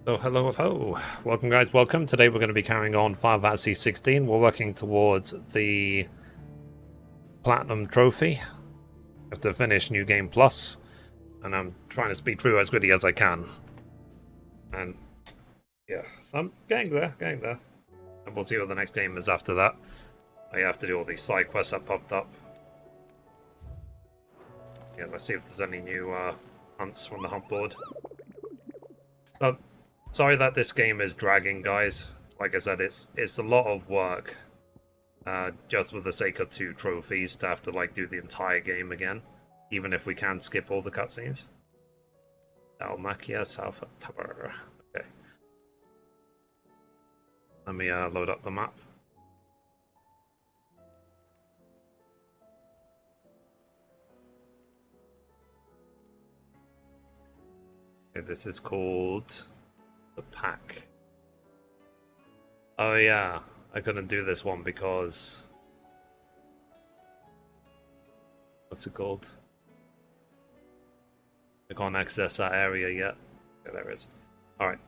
So hello. Welcome guys, welcome. Today we're going to be carrying on Final Fantasy XVI. We're working towards the Platinum Trophy. Have to finish New Game Plus. And I'm trying to speed through as quickly as I can. And yeah, so I'm getting there. And we'll see what the next game is after that. I have to do all these side quests that popped up. Yeah, let's see if there's any new hunts from the hunt board. Sorry that this game is dragging, guys. Like I said, it's a lot of work. Just for the sake of 2 trophies to have to like do the entire game again. Even if we can skip all the cutscenes. Dalmacia, South Tower. Okay. Let me load up the map. Okay, this is called the Pack. Oh yeah, I couldn't do this one because... What's it called? I can't access that area yet. Okay, there it is. Alright,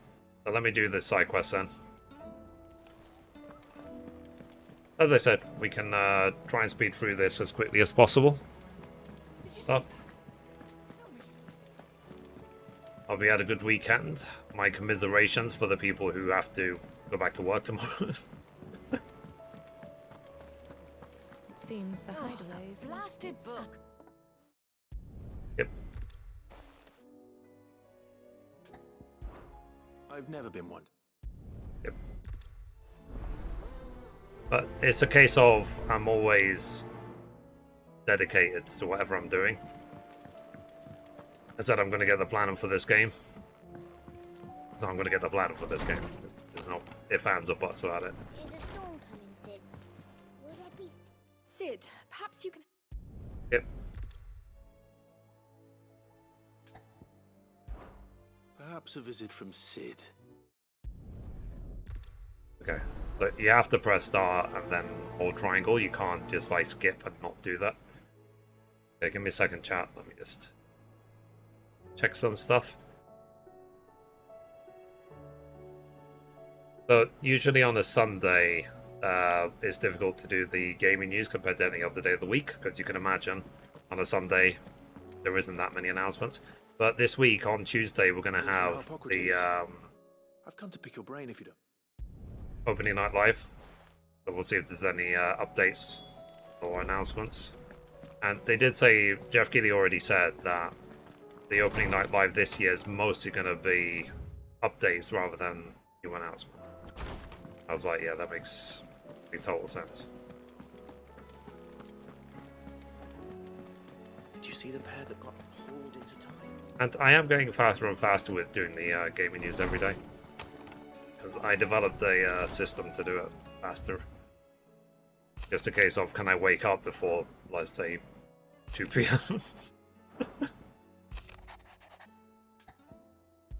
so let me do this side quest then. As I said, we can try and speed through this as quickly as possible. So, hope you had a good weekend. My commiserations for the people who have to go back to work tomorrow. It seems the hideaways blasted book. Yep. I've never been one. Yep. But it's a case of I'm always dedicated to whatever I'm doing. I said I'm going to get the platinum for this game. So I'm going to get the platinum for this game. There's no ifs, ands, or buts about it. Is a storm coming, Sid? Will there be... Sid, perhaps you can... Yep. Perhaps a visit from Sid. Okay. But you have to press start and then hold triangle. You can't just like skip and not do that. Okay, give me a second, chat. Let me just check some stuff. So usually on a Sunday, it's difficult to do the gaming news compared to any other day of the week, because you can imagine on a Sunday there isn't that many announcements. But this week on Tuesday we're going to have the I've come to pick your brain if you don't. opening night live. So we'll see if there's any updates or announcements. And they did say, Jeff Keighley already said that the opening night live this year is mostly going to be updates rather than new announcements. I was like, yeah, that makes total sense. Did you see the pair that got hauled into time? And I am getting faster and faster with doing the gaming news every day. Because I developed a system to do it faster. Just a case of, can I wake up before, let's say, 2 PM?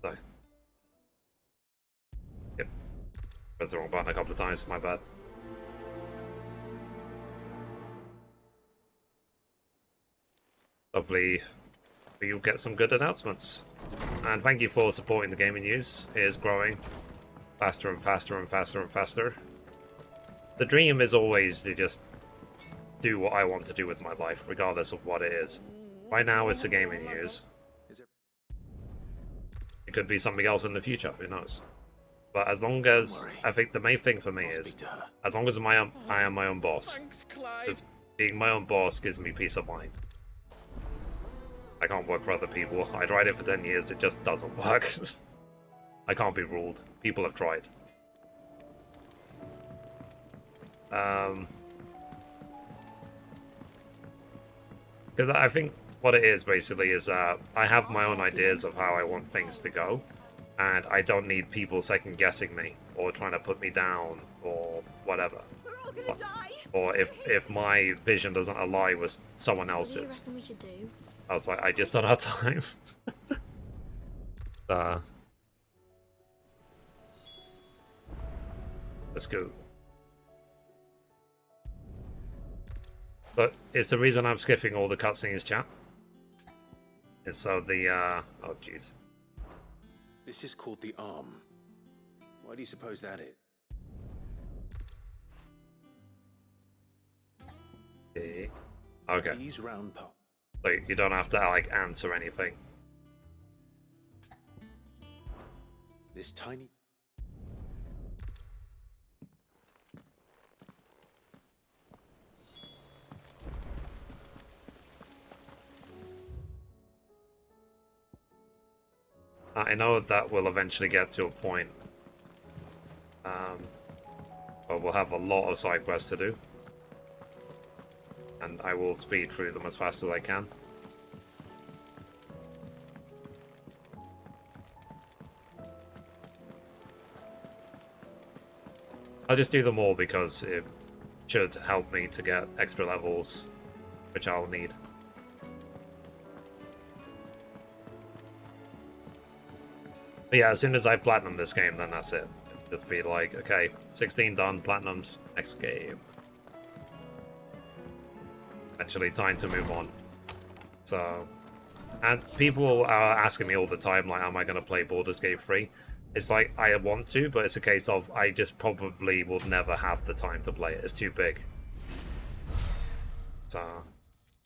So. Yep. Pressed the wrong button a couple of times, my bad. Hopefully you'll get some good announcements. And thank you for supporting the gaming news. It is growing faster and faster and faster and faster. The dream is always to just do what I want to do with my life, regardless of what it is. Right now it's the gaming news. It could be something else in the future, who knows? But as long as, I think the main thing for me is, as long as I am my own boss. Thanks, Clive. Being my own boss gives me peace of mind. I can't work for other people. I tried it for 10 years, it just doesn't work. I can't be ruled. People have tried. Because I think what it is basically is I have my own ideas of how I want things to go, and I don't need people second guessing me or trying to put me down or whatever. We're all gonna die! Or if my vision doesn't align with someone What do you else's. reckon we should do? I was like, I just don't have time. Let's go. But it's the reason I'm skipping all the cutscenes, chat. And so the, oh jeez. This is called the Arm. Why do you suppose that is? Okay. These round parts. So you don't have to like answer anything. This tiny. I know that we'll eventually get to a point where we'll have a lot of side quests to do. And I will speed through them as fast as I can. I'll just do them all because it should help me to get extra levels, which I'll need. But yeah, as soon as I platinum this game, then that's it. It'll just be like, okay, 16 done, platinumed, next game. Actually, time to move on. So, and people are asking me all the time, like, am I going to play Baldur's Gate 3? It's like, I want to, but it's a case of I just probably will never have the time to play it. It's too big. So,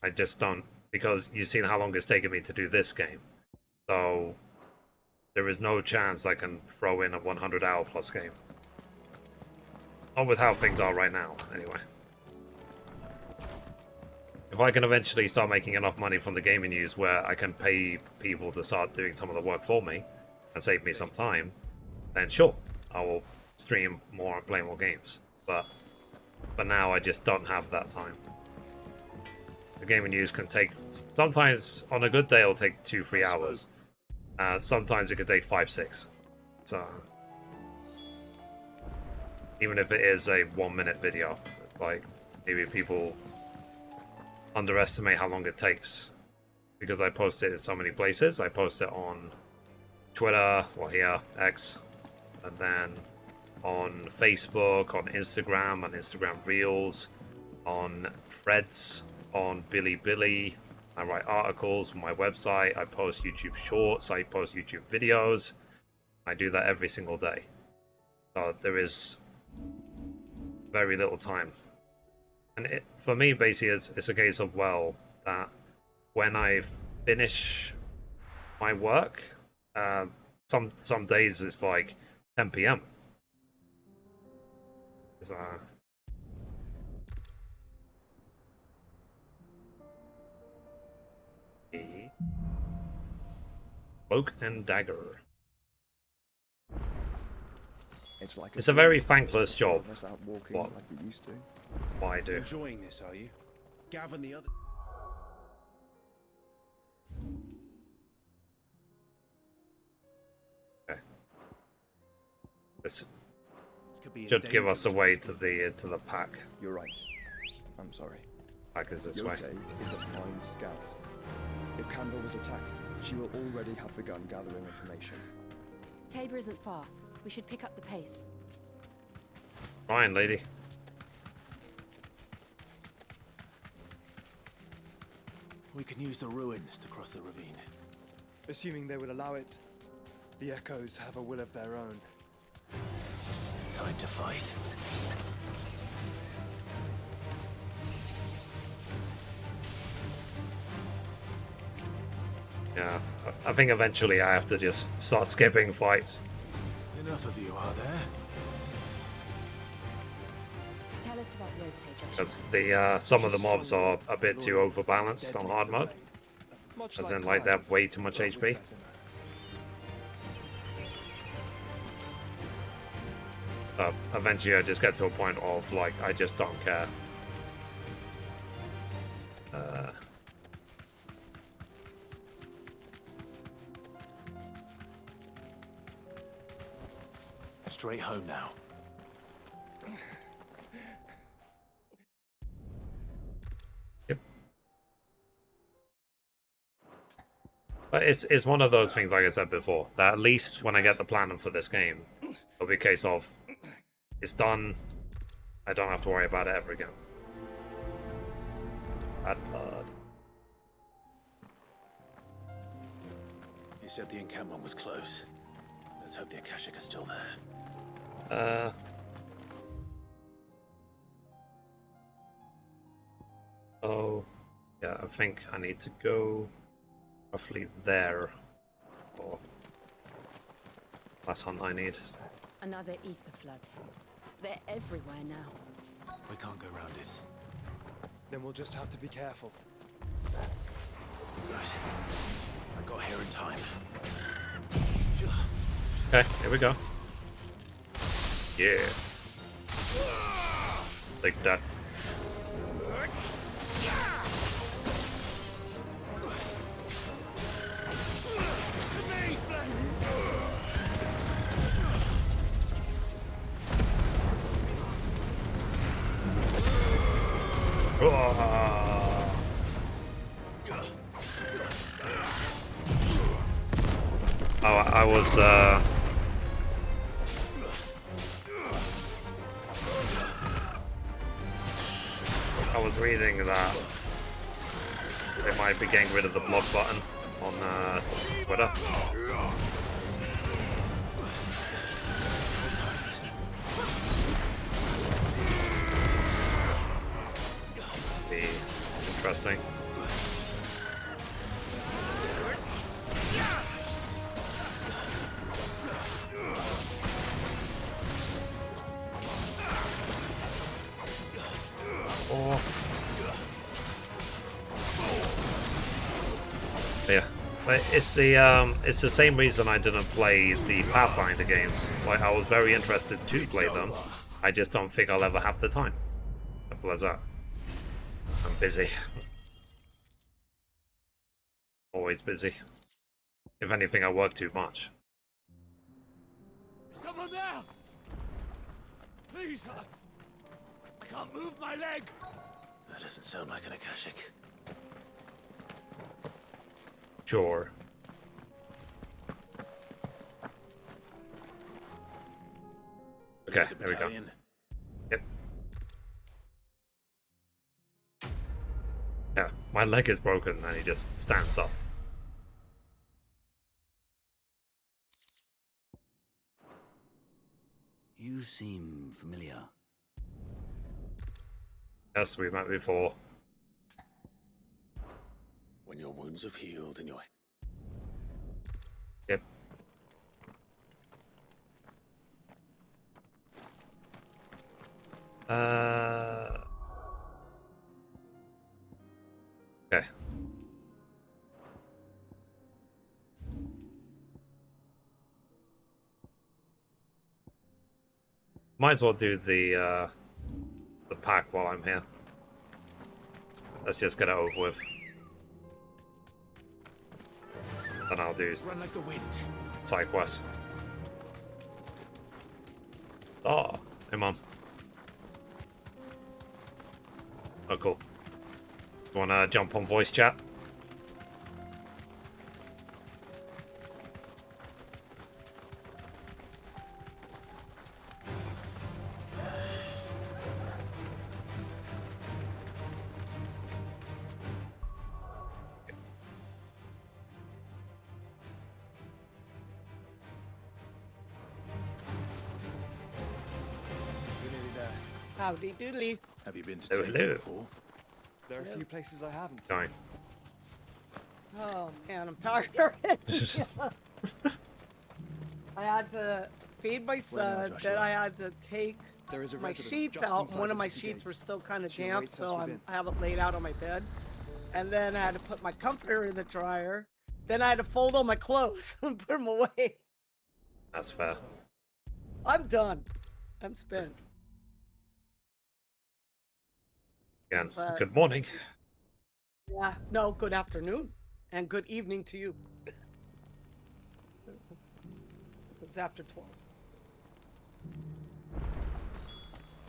I just don't, because you've seen how long it's taken me to do this game. So, there is no chance I can throw in a 100-hour plus game. Not with how things are right now, anyway. If I can eventually start making enough money from the gaming news where I can pay people to start doing some of the work for me and save me some time, then sure, I will stream more and play more games. But for now, I just don't have that time. The gaming news can take, sometimes on a good day, it'll take 2-3 hours. Sometimes it could take 5-6. So, even if it is a 1-minute video, like maybe people underestimate how long it takes because I post it in so many places. I post it on Twitter, well here, X, and then on Facebook, on Instagram Reels, on Threads, on Bilibili. I write articles for my website, I post YouTube shorts, I post YouTube videos. I do that every single day. So there is very little time. And it, for me, basically, it's a case of, well, that when I finish my work, some days it's like 10 p.m. So, Cloak and Dagger. It's a very thankless job. What I do. Enjoying this, are you? Gav and the other. Okay. This should give us a way to the pack. You're right. I'm sorry. Pack is this way. Yote is a fine scout. If Campbell was attacked, she will already have begun gathering information. Tabor isn't far. We should pick up the pace. Fine, lady. We can use the ruins to cross the ravine. Assuming they will allow it, the Echoes have a will of their own. Time to fight. Yeah, I think eventually I have to just start skipping fights. Enough of you, are there? Tell us about Yote, Josh. Because the some of the mobs are a bit too overbalanced on hard mode. As in, like, they have way too much HP. Eventually I just get to a point of, like, I just don't care. Straight home now. Yep. But it's one of those things, like I said before, that at least when I get the platinum for this game, it'll be a case of, it's done, I don't have to worry about it ever again. Bad blood. You said the encampment was close. Let's hope the Akashic are still there. Oh, yeah, I think I need to go roughly there. Or last hunt I need. Another ether flood. They're everywhere now. We can't go around it. Then we'll just have to be careful. Right. I got here in time. Okay, here we go. Yeah. Take that. Oh, I was reading that they might be getting rid of the block button on Twitter. Be interesting. Yeah, but it's the same reason I didn't play the Pathfinder games. Like, I was very interested to play them. I just don't think I'll ever have the time. Simple as that. I'm busy. Always busy. If anything, I work too much. Someone there! Please, I can't move my leg! That doesn't sound like an Akashic. Sure. Okay, there we go. Yep. Yeah, my leg is broken and he just stands up. You seem familiar. Yes, we met before. When your wounds have healed and your... Yep. Okay. Might as well do the pack while I'm here. Let's just get it over with. Then I'll do Run like the wind. side quests. Oh, hey mom. Oh, cool. You wanna jump on voice chat? We're nearly there. Howdy doodly. Have you been to Hello, Taken hello. before? There are a few places I haven't. Going. Oh man, I'm tired already. I had to feed my Well, now, son, Joshua. then I had to take There is a my residence sheets just out. inside One of the my city sheets were gates. still kind of She damp, awaits us so within. I have it laid out on my bed. And then I had to put my comforter in the dryer. Then I had to fold all my clothes and put them away. That's fair. I'm done. I'm spent. Again, But- good morning. Yeah, no, good afternoon. And good evening to you. It's after 12.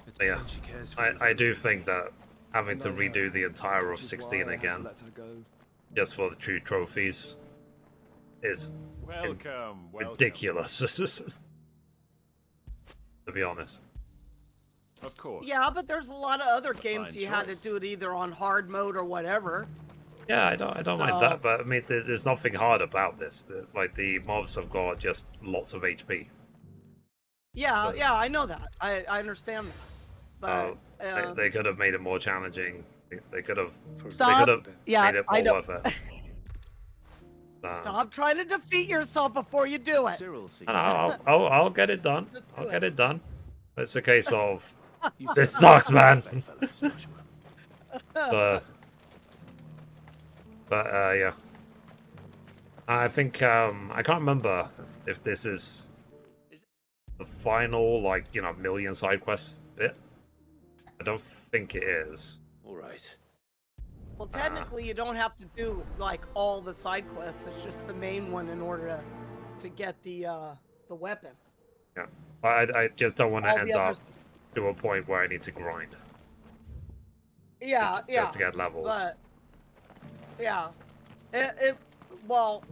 It's Yeah, because she cares for you. I do think that having to I know her, redo the entire of which is 16 why I had to again, let her go. just for the two trophies, is Welcome, welcome. ridiculous. To be honest. Of course. Yeah, but there's a lot of other games fine you had to choice. do it either on hard mode or whatever. Yeah, I don't mind So- that, but I mean, there's nothing hard about this. Like, the mobs have got just lots of HP. Yeah, But- yeah, I know that. I understand that. But They could have made it more challenging. They could have. Stop. They could have yeah, made it I more know. worth it. Stop trying to defeat yourself before you do it. Cyril seems No, I'll get it done. Just I'll do get it. it done. It's a case of You this certainly sucks, man. bedfellows, Joshua. but yeah. I think I can't remember if this is the final, like, you know, million side quest bit. I don't think it is. All right. Well, technically, you don't have to do like all the side quests. It's just the main one in order to get the weapon. Yeah, I just don't want to All end the up others- to a point where I need to grind Yeah, yeah. just to get levels. But yeah, well,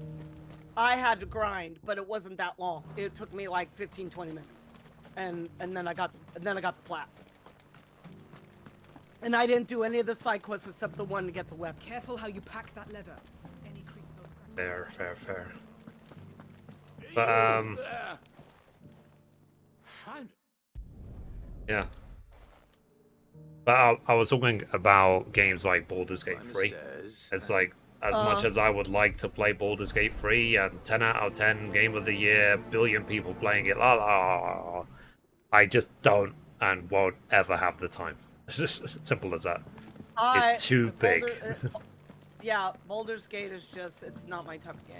I had to grind, but it wasn't that long. It took me like 15, 20 minutes, and then I got the plat. And I didn't do any of the side quests except the one to get the weapon. Careful how you pack that leather. Any creases or scratches. Fair. But Fine. yeah. But I was talking about games like Baldur's Gate Climb the 3. stairs, It's and- like, as much as I would like to play Baldur's Gate 3 and 10 out of 10 game of the year, billion people playing it, la la, la, I just don't and won't ever have the time. It's just simple as that. It's too big. Yeah, Baldur's Gate is just, it's not my type of game.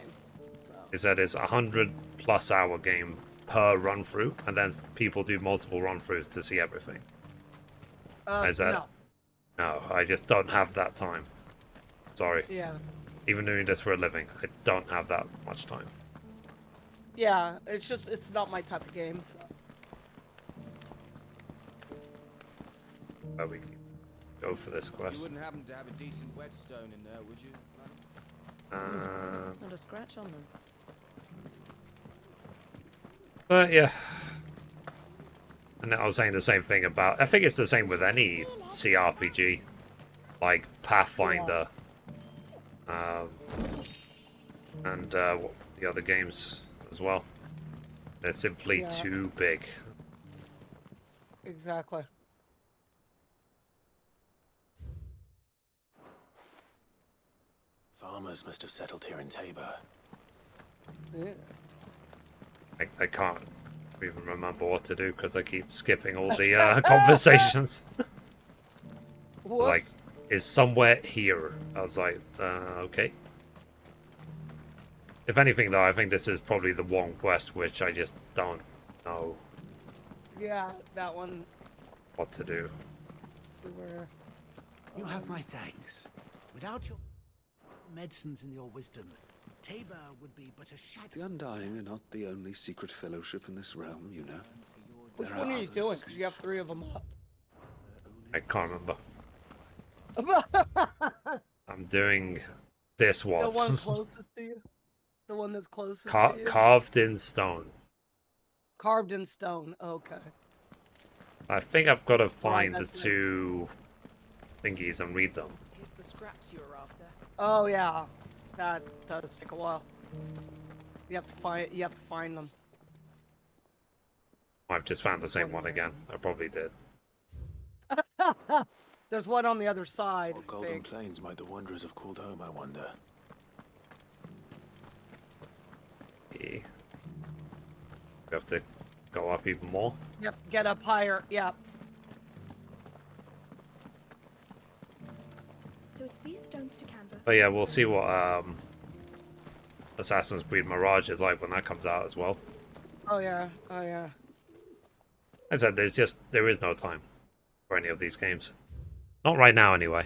So. Is that it's 100+ hour game per run through, and then people do multiple run throughs to see everything. Is that? No. No, I just don't have that time. Sorry. Yeah. Even doing this for a living, I don't have that much time. Yeah, it's just, it's not my type of game, so. Where we can go for this You quest. wouldn't happen to have a decent whetstone in there, would you? Not a scratch on them. But yeah. And I was saying the same thing about, I think it's the same with any CRPG, like Pathfinder, and the other games as well. They're simply Yeah. too big. Exactly. Farmers must have settled here in Tabor. Yeah. I can't even remember what to do because I keep skipping all the conversations. Whoops. Like, is somewhere here. I was like, okay. If anything, though, I think this is probably the one quest which I just don't know Yeah, that one. what to do. See where. You have my thanks. Without your medicines and your wisdom, Tabor would be but a shadow. The Undying are not the only secret fellowship in this realm, you know. Which There one are are you doing? others. Because you have 3 of them up. I can't remember. I'm doing this The one. one closest to you? The one that's closest to you? Carved in stone. Carved in stone. Okay. I think I've got to find the that's it. 2 thingies and read them. Here's the scraps you were after. Oh yeah, that does take a while. You have to find them. I've just found the same one again. I probably did. There's one on the other side. What I golden think. plains might the wanderers have called home, I wonder? We have to go up even more. Yep, get up higher. Yep. So it's these stones to Canva. But yeah, we'll see what Assassin's Creed Mirage is like when that comes out as well. Oh yeah. Oh yeah. I said there is no time for any of these games. Not right now, anyway.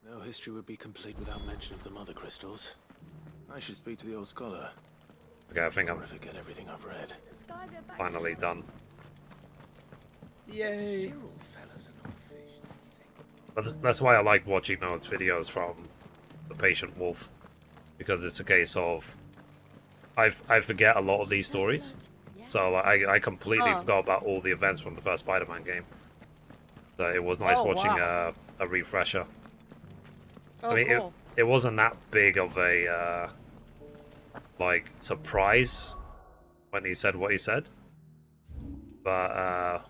No history would be complete without mention of the mother crystals. I should speak to the old scholar. Okay, I think I'm Before I forget everything I've read. Sky go back finally done. Yay. Cyril fellas are not fish, do you think? But that's why I like watching those videos from the Patient Wolf, because it's a case of I forget a lot of these stories, so I completely forgot about all the events from the first Spider-Man game. So it was nice Oh, watching wow. a refresher. Oh, I mean, cool. it wasn't that big of a like surprise when he said what he said, but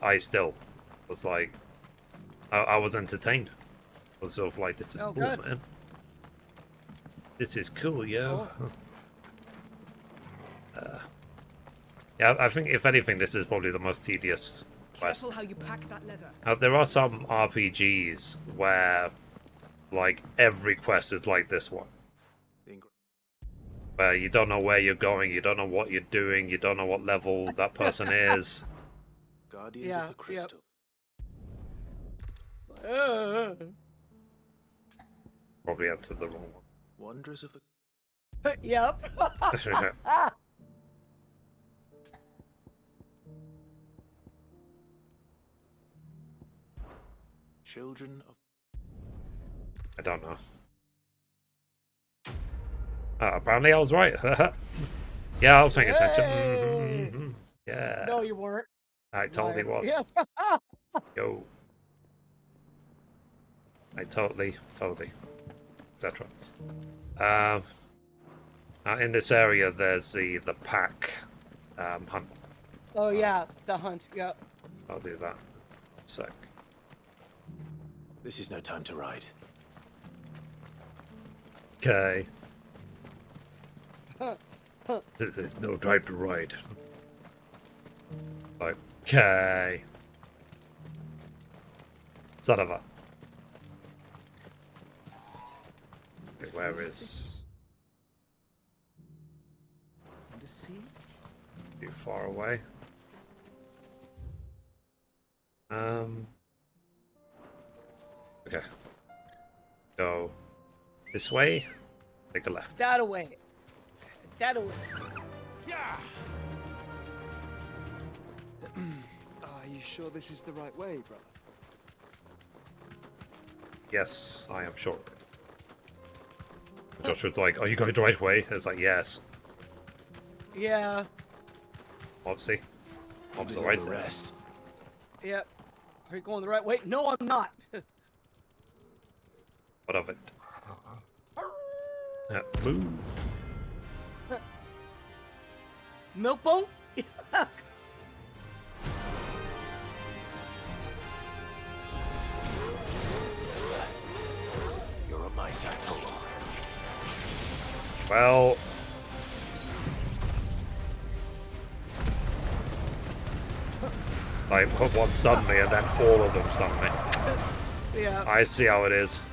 I still was like, I was entertained. I was sort of like, this is cool, good. man. This is cool, yo. Yeah, I think if anything, this is probably the most tedious quest. Careful how you pack that leather. There are some RPGs where, like, every quest is like this one. Where you don't know where you're going, you don't know what you're doing, you don't know what level that person is. Guardians of the Crystal. Probably answered the wrong one. Wonders of the... Yep. Children of... I don't know. Apparently I was right. Yeah, I was paying attention. Yeah. No, you weren't. I totally was. Yeah. Yo. I totally, etc. In this area, there's the pack hunt. Oh yeah, the hunt. Yep. I'll do that. Sec. This is no time to ride. Okay. There's no time to ride. Okay. Son of a. Okay, where is? Too far away. Okay. Go this way. Take a left. That away. That away. Are you sure this is the right way, brother? Yes, I am sure. Joshua's like, are you going the right way? It's like, yes. Yeah. Obviously. Obviously, right there. Rest. Yep. Are you going the right way? No, I'm not. What of it? Move. Milkbone? You're on my side, Total. Well... I put one stun me and then all of them stun me. Yeah. I see how it is.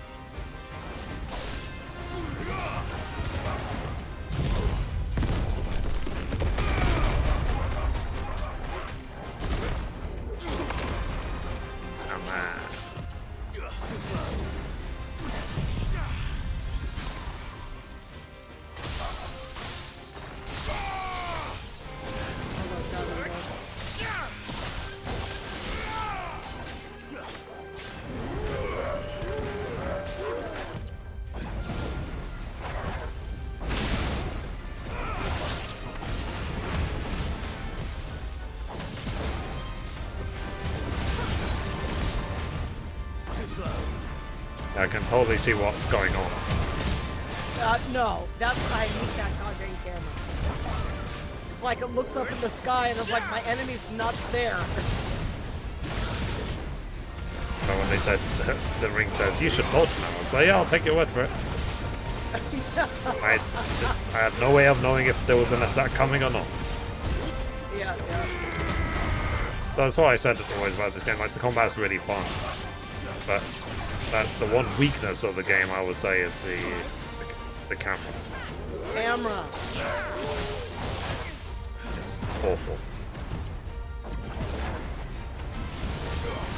I can totally see what's going on. No, that's why I hate that goddamn camera. It's like it looks up in the sky and it's like my enemy's not there. So when they said, the ring says, you should vote now, I was like, yeah, I'll take your word for it. I had no way of knowing if there was an attack coming or not. Yeah. So that's why I said always about this game, like the combat's really fun. But the one weakness of the game, I would say, is the camera. Camera. It's awful.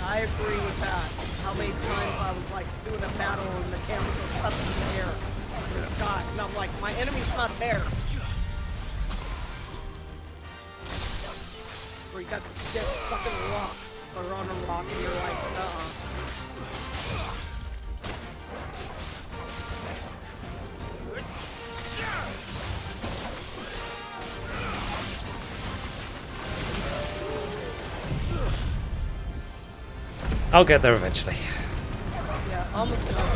I agree with that. How many times I was like doing a battle and the camera goes up in the air in the sky, and I'm like, my enemy's not there. Or you got to get stuck in a rock or on a rock and you're like, I'll get there eventually. Yeah, almost done.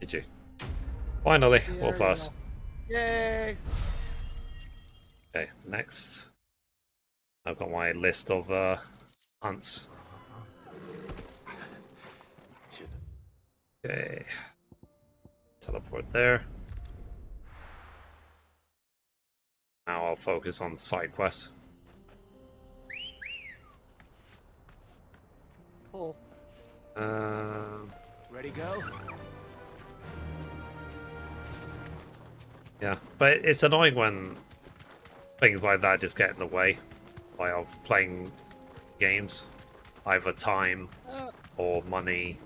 GG. Finally, There Wolf we us. go. Yay! Okay, next. I've got my list of hunts. Shiva. Okay. Teleport there. Now I'll focus on side quests. Cool. Ready, go? Yeah, but it's annoying when things like that just get in the way, like of playing games, either time or money,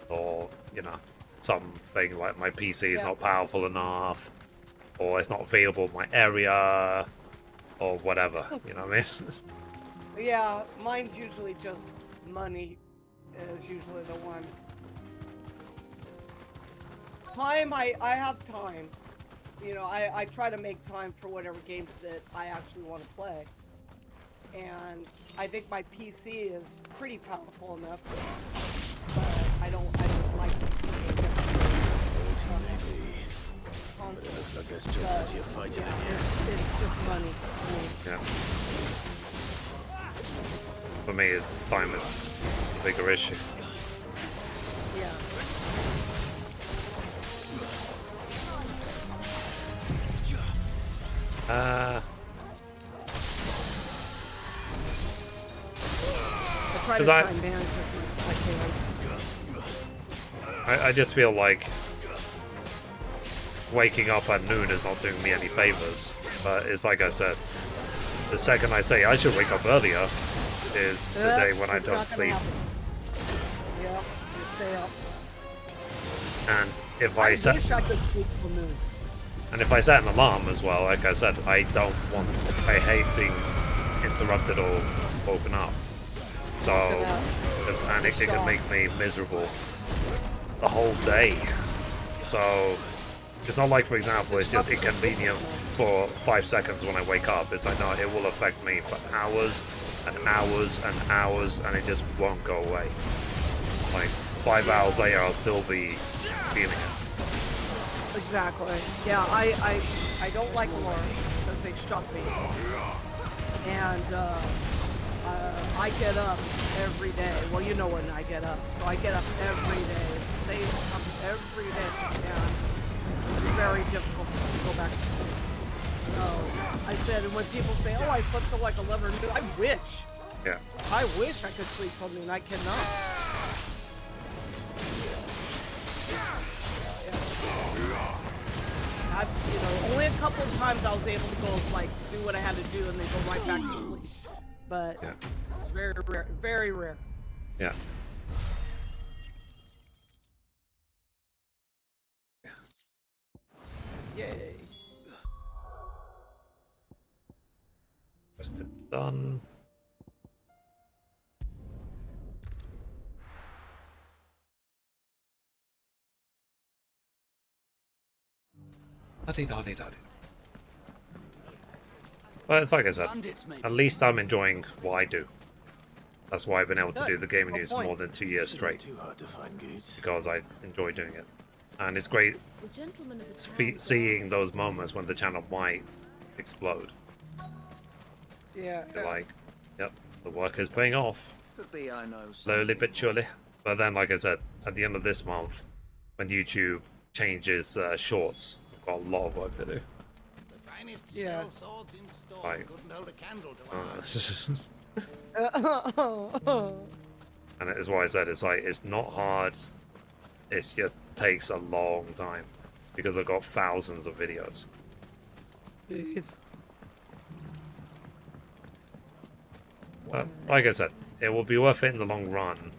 or something like my PC is not powerful enough, or it's not available in my area, or whatever. You know what I mean? Yeah, mine's usually just money. Is usually the one. Time, I have time. You know, I try to make time for whatever games that I actually want to play. And I think my PC is pretty powerful enough, but I don't like to see But it looks like there's still plenty of fighting in here. it's just money. Yeah. For me, time is a bigger issue. Yeah. I try to time manage as much as I can. I just feel like waking up at noon is not doing me any favors. But it's like I said, the second I say I should wake up earlier is the day when I It's don't not gonna sleep. happen. Yeah, you stay up. And if I I set wish I could sleep till noon. and if I set an alarm as well, like I said, I hate being interrupted or woken up. So and it can make me miserable the whole day. So it's not like, for example, it's just inconvenient for 5 seconds when I wake up. It's like, no, it will affect me for hours and hours and hours, and it just won't go away. Like 5 hours later, I'll still be feeling it. Exactly. Yeah, I don't like alarms because they shock me. And I get up every day. Well, you know when I get up. So I get up every day. Same time every day. And it's very difficult to go back to sleep. So I said, and when people say, oh, I slept till like 11 or noon, I wish. Yeah. I wish I could sleep till noon. I cannot. Only a couple of times I was able to go like do what I had to do and then go right back to sleep. But it's very rare, very rare. Yeah. Yay. Quest is done. Daddy. Well, it's like I said, at least I'm enjoying what I do. That's why I've been able to do the gaming news for more than 2 years straight. Too hard to find goods. Because I enjoy doing it. And it's great seeing those moments when the channel might explode. Yeah. You're like, yep, the work is paying off. Could be I know Slowly but surely. But then, like I said, at the end of this month, when YouTube changes shorts, I've got a lot of work to do. Yeah. Like, and it is why I said it's like, it's not hard, it just takes a long time because I've got thousands of videos. Jeez. But like I said, it will be worth it in the long run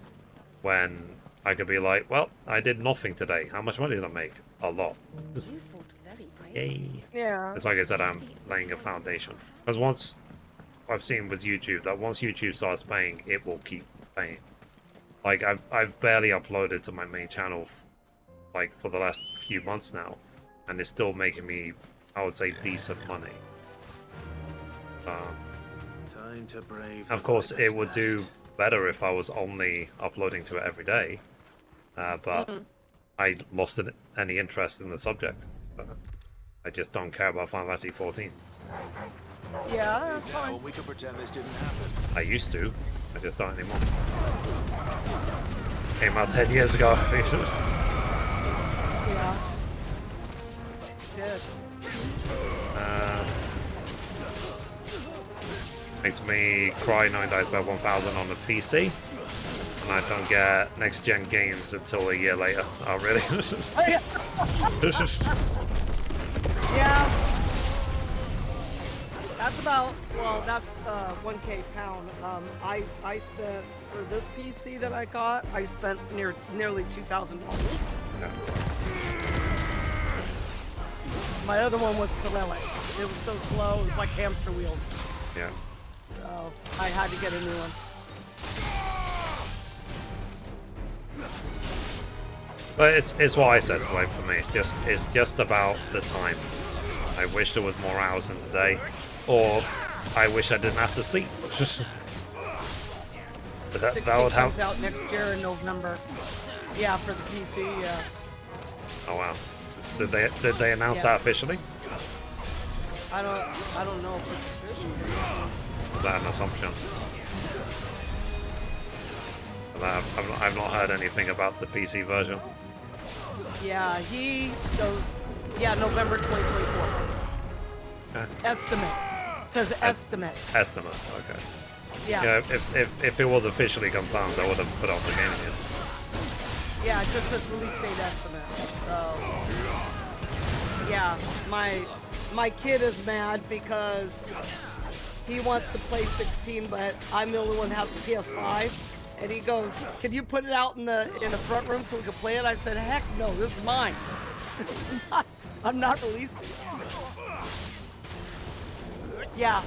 when I could be like, well, I did nothing today. How much money did I make? A lot. Yay. Yeah. It's like I said, I'm laying a foundation. Because once I've seen with YouTube that once YouTube starts paying, it will keep paying. Like I've barely uploaded to my main channel like for the last few months now, and it's still making me, I would say, decent money. Time to brave. Of course, it would do better if I was only uploading to it every day, but I lost any interest in the subject. So I just don't care about Final Fantasy XIV. Yeah, that's Now fine. we can pretend this didn't happen. I used to. I just don't anymore. Came out 10 years ago. Yeah. Did. Makes me cry 9 dice by 1000 on the PC. And I don't get next gen games until a year later. Oh, really? Yeah. That's about, well, that's 1K pound. I spent, for this PC that I got, I spent nearly $2,000. Yeah. My other one was Corelli. It was so slow, it was like hamster wheels. Yeah. So I had to get a new one. But it's what I said, like, for me. It's just about the time. I wish there was more hours in the day. Or I wish I didn't have to sleep. But that would comes help. out next year in November. Yeah, for the PC, yeah. Oh wow. Did they announce that officially? I don't know if it's official. Is that an assumption? I've not heard anything about the PC version. Yeah, he goes, yeah, November 2024. Okay. Estimate. It says estimate. Estimate, okay. Yeah. Yeah, if it was officially confirmed, I would have put out the game news. Yeah, it just says release date estimate. So, yeah, my kid is mad because he wants to play 16, but I'm the only one that has the PS5. And he goes, "Can you put it out in the front room so we can play it?" I said, "Heck no, this is mine. I'm not releasing it." Yeah.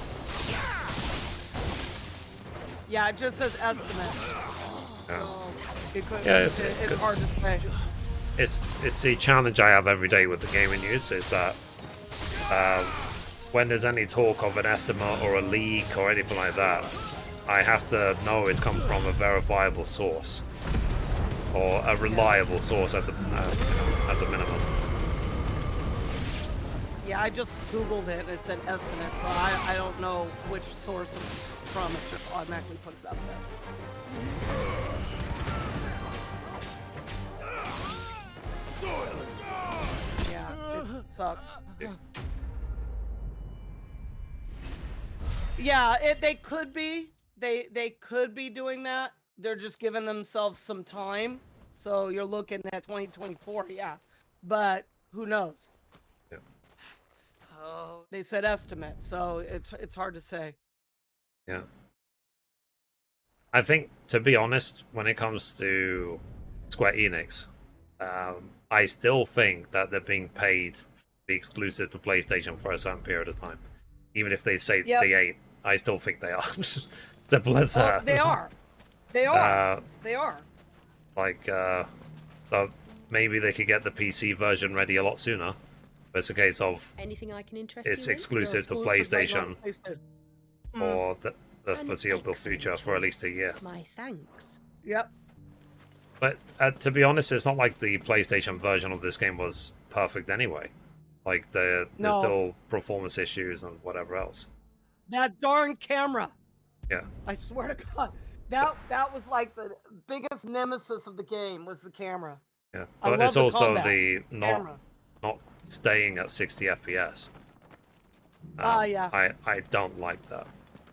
Yeah, it just says estimate. Yeah. So it's hard to say. It's the challenge I have every day with the gaming news is that when there's any talk of an estimate or a leak or anything like that, I have to know it's come from a verifiable source or a reliable source at the as a minimum. Yeah, I just Googled it and it said estimate, so I don't know which source it's from. It just automatically puts it up there. Yeah, it sucks. Yeah, they could be. They could be doing that. They're just giving themselves some time. So you're looking at 2024, yeah. But who knows? Yeah. They said estimate, so it's hard to say. Yeah. I think, to be honest, when it comes to Square Enix, I still think that they're being paid to be exclusive to PlayStation for a certain period of time. Even if they say they ain't, I still think they are. Simple as that. They are. They are. They are. Like, so maybe they could get the PC version ready a lot sooner. But it's a case of anything I can interest it's you exclusive to PlayStation for the foreseeable future for at least a year. My thanks. Yep. But to be honest, it's not like the PlayStation version of this game was perfect anyway. Like there's still performance issues and whatever else. That darn camera. Yeah. I swear to God, that was like the biggest nemesis of the game was the camera. Yeah, but it's also the not staying at 60 FPS. Yeah. I don't like that.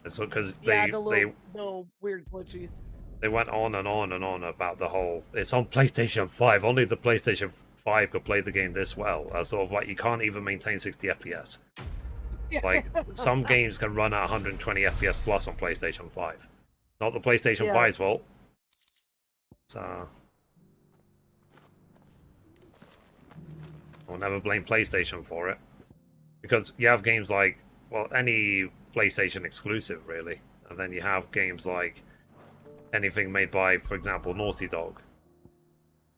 It's because the little weird glitches. They went on and on and on about the whole. It's on PlayStation 5. Only the PlayStation 5 could play the game this well. Sort of like you can't even maintain 60 FPS. Like some games can run at 120 FPS plus on PlayStation 5. Not the PlayStation 5's fault. So I'll never blame PlayStation for it. Because you have games like, well, any PlayStation exclusive really. And then you have games like anything made by, for example, Naughty Dog.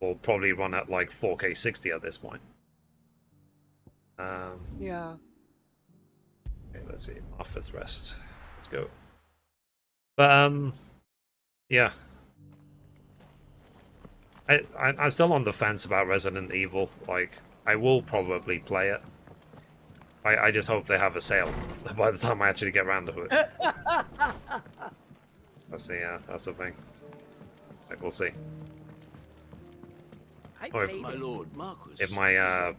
Will probably run at like 4K 60 at this point. Yeah. Okay, let's see. Office Rest. Let's go. But yeah. I'm still on the fence about Resident Evil. Like, I will probably play it. I just hope they have a sale by the time I actually get around to it. That's the thing. Like, we'll see. Or if, My lord, Marquis. if my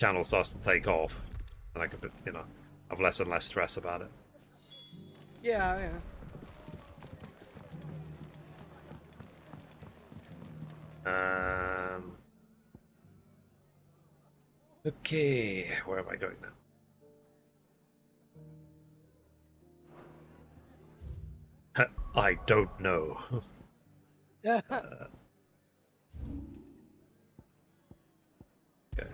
channel starts to take off, then I could, you know, have less and less stress about it. Yeah. Okay, where am I going now? I don't know. Yeah. Okay.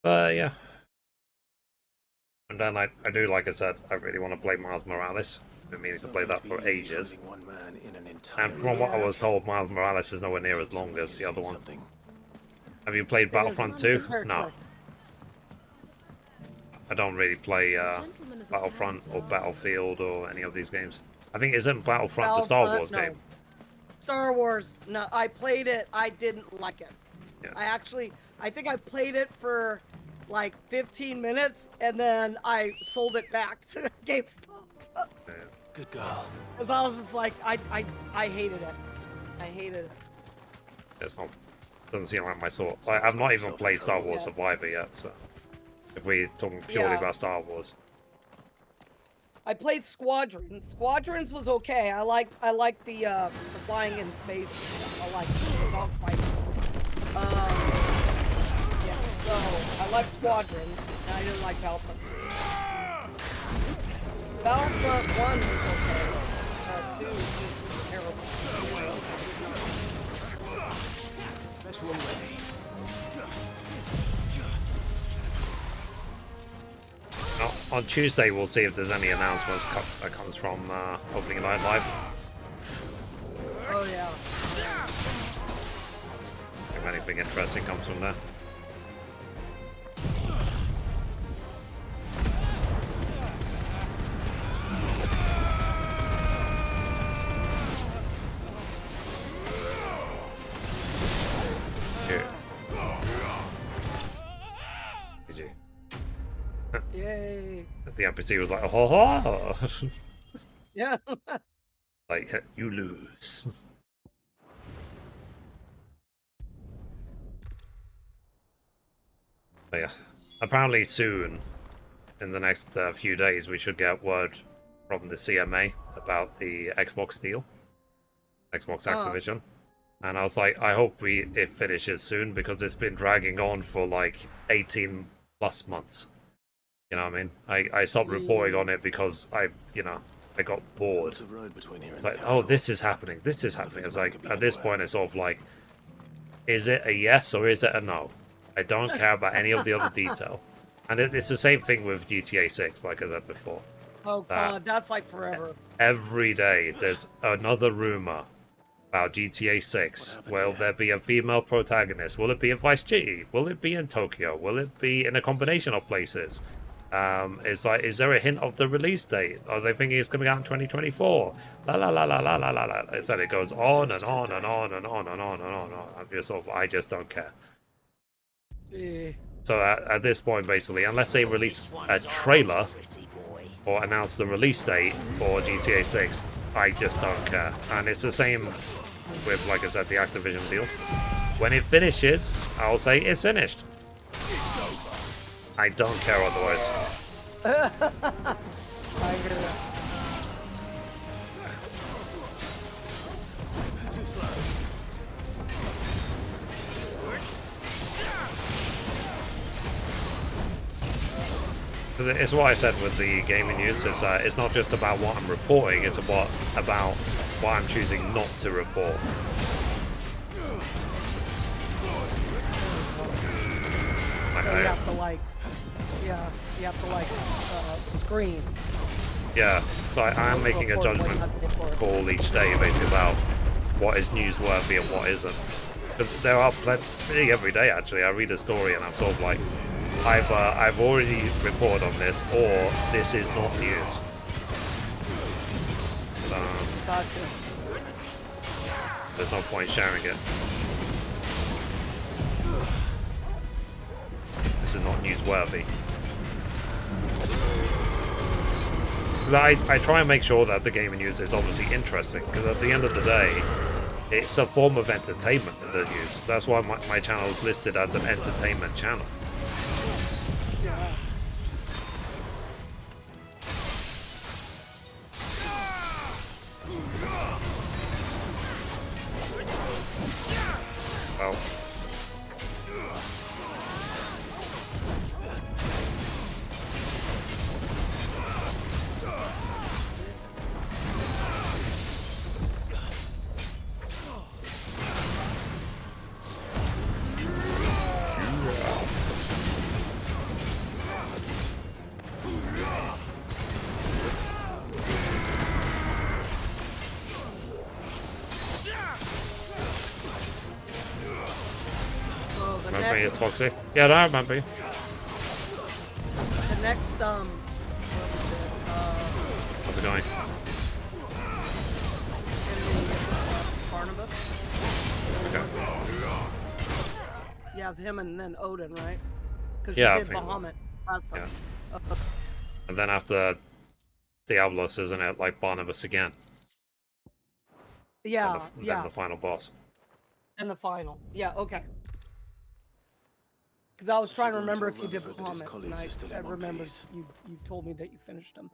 Yeah. And then I do, like I said, I really want to play Miles Morales. I've been meaning to play that for ages. And from what I was told, Miles Morales is nowhere near as long as the other one. Have you played Battlefront 2? No. I don't really play Battlefront or Battlefield or any of these games. I think isn't Battlefront the Star Wars game? Star Wars. No, I played it. I didn't like it. Yeah. I think I played it for like 15 minutes and then I sold it back to GameStop. Yeah. Good girl. Because I was just like, I hated it. I hated it. It's not. Doesn't seem like my sort. Like, I've not even played Star Wars Survivor yet, so if we're talking purely about Star Wars. I played Squadrons. Squadrons was okay. I liked the flying in space. I liked the dogfighting. Yeah. So I liked Squadrons, and I didn't like Battlefront. Battlefront 1 was okay. 2 was just terrible. Let's run ready. On Tuesday, we'll see if there's any announcements that comes from Opening Night Live. Oh yeah. If anything interesting comes from there. Yay. The NPC was like, oh, ho, ho. Yeah. Like, you lose. But yeah, apparently soon, in the next few days, we should get word from the CMA about the Xbox deal, Xbox Activision. And I was like, I hope it finishes soon because it's been dragging on for like 18 plus months. You know what I mean? I stopped reporting on it because I got bored. It's like, oh, this is happening. This is happening. It's like, at this point, it's sort of like, is it a yes or is it a no? I don't care about any of the other detail. And it's the same thing with GTA 6, like I said before. Oh, God, that's like forever. Every day, there's another rumor about GTA 6. Will there be a female protagonist? Will it be in Vice City? Will it be in Tokyo? Will it be in a combination of places? It's like, is there a hint of the release date? Are they thinking it's coming out in 2024? La la la la la la la la. It's that it goes on and on and on and on and on and on and on. I'm just sort of, I just don't care. So at this point, basically, unless they release a trailer or announce the release date for GTA 6, I just don't care. And it's the same with, like I said, the Activision deal. When it finishes, I'll say it's finished. I don't care otherwise. I hear that. Too slow. It's what I said with the gaming news. It's not just about what I'm reporting. It's about what I'm choosing not to report. So you have to screen. Yeah, so I am making a judgment call each day, basically, about what is newsworthy and what isn't. Because there are plenty every day, actually. I read a story and I'm sort of like, I've already reported on this, or this is not news. Gotcha. There's no point sharing it. This is not newsworthy. I try and make sure that the gaming news is obviously interesting, because at the end of the day, it's a form of entertainment, the news. That's why my channel is listed as an entertainment channel. Well. Remember me as Foxy? Yeah, I remember you. The next, How's it going? Barnabas. Okay. Yeah, him and then Odin, right? Because Yeah, you I did think Bahamut last time. Yeah. And then after Diablos, isn't it like Barnabas again? Yeah, Then the final boss. And the final. Yeah, okay. Because I was trying to remember if you did Bahamut, and I remembered you told me that you finished him.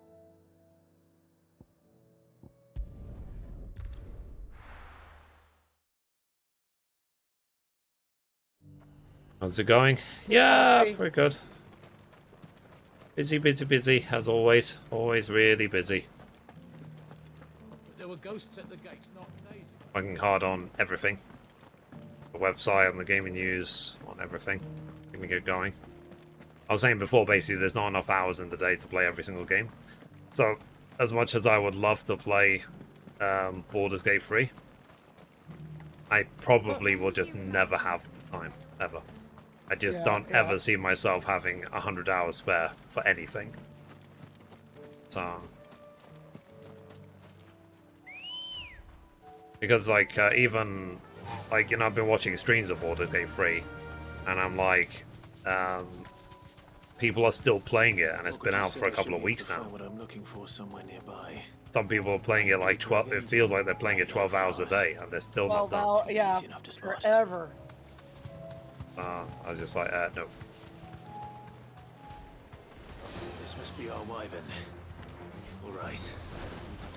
How's it going? Yeah, pretty good. Busy, busy, busy, as always. Always really busy. There were ghosts at the gates, not Daisy. Working hard on everything. The website, on the gaming news, on everything. Let me get going. I was saying before, basically, there's not enough hours in the day to play every single game. So, as much as I would love to play Baldur's Gate 3, I probably will just never have the time, ever. I just don't ever see myself having 100 hours spare for anything. So... Because, like, even... Like, you know, I've been watching streams of Baldur's Gate 3, and I'm like... people are still playing it, and it's been out for a couple of weeks now. What I'm looking for somewhere nearby. Some people are playing it like 12... It feels like they're playing it 12 hours a day, and they're still not done. Yeah, forever. I was just like, no. This must be our wyvern. Alright.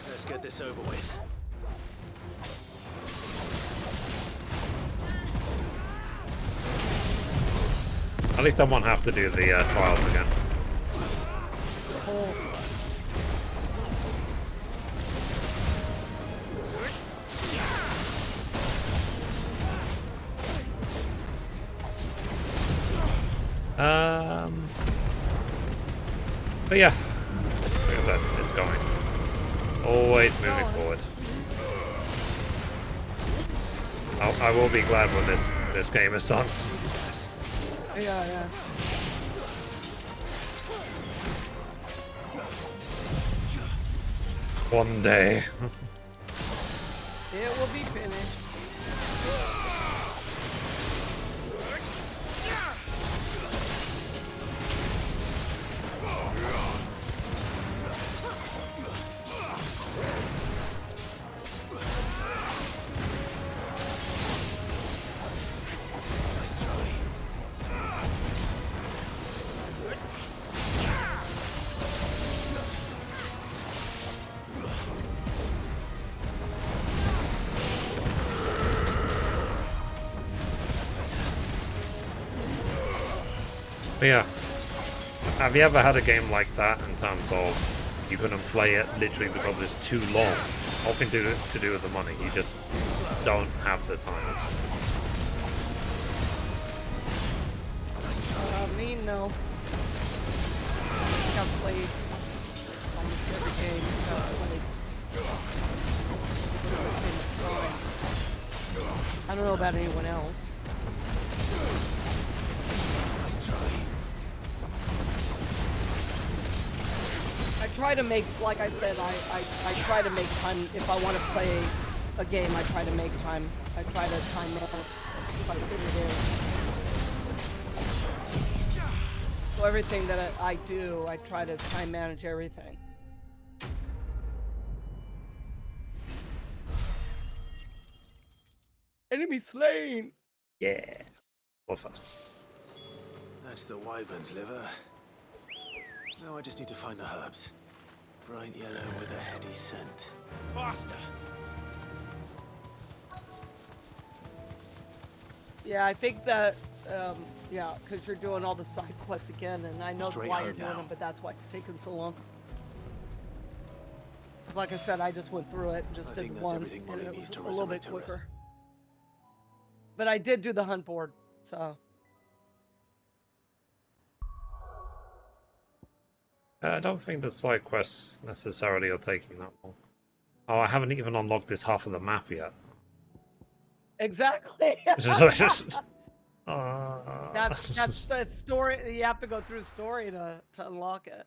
Let's get this over with. At least I won't have to do the trials again. But yeah, like I said, it's going. Always moving forward. I will be glad when this game is done. Yeah. One day. It will be finished. But yeah, have you ever had a game like that in terms of you couldn't play it literally because it's too long? Nothing to do with the money, you just don't have the time. Me, no. I've played almost every game I don't know about anyone else. I try to make, like I said, I try to make time if I want to play a game, I try to make time. I try to time manage if I fit it in. So everything that I do, I try to time manage everything. Enemy slain! Yeah. Well, fast. That's the wyvern's liver. Now I just need to find the herbs. Bright yellow with a heady scent. Faster! Yeah, I think that, yeah, because you're doing all the side quests again, and I know Straight why you're home doing now. them, but that's why it's taking so long. 'Cause like I said, I just went through it and just I did think that's one, everything and Molly it needs was to a little bit resurrect her quicker. But I did do the hunt board, so. I don't think the side quests necessarily are taking that long. Oh, I haven't even unlocked this half of the map yet. Exactly. Uh, that's the story. You have to go through the story to unlock it.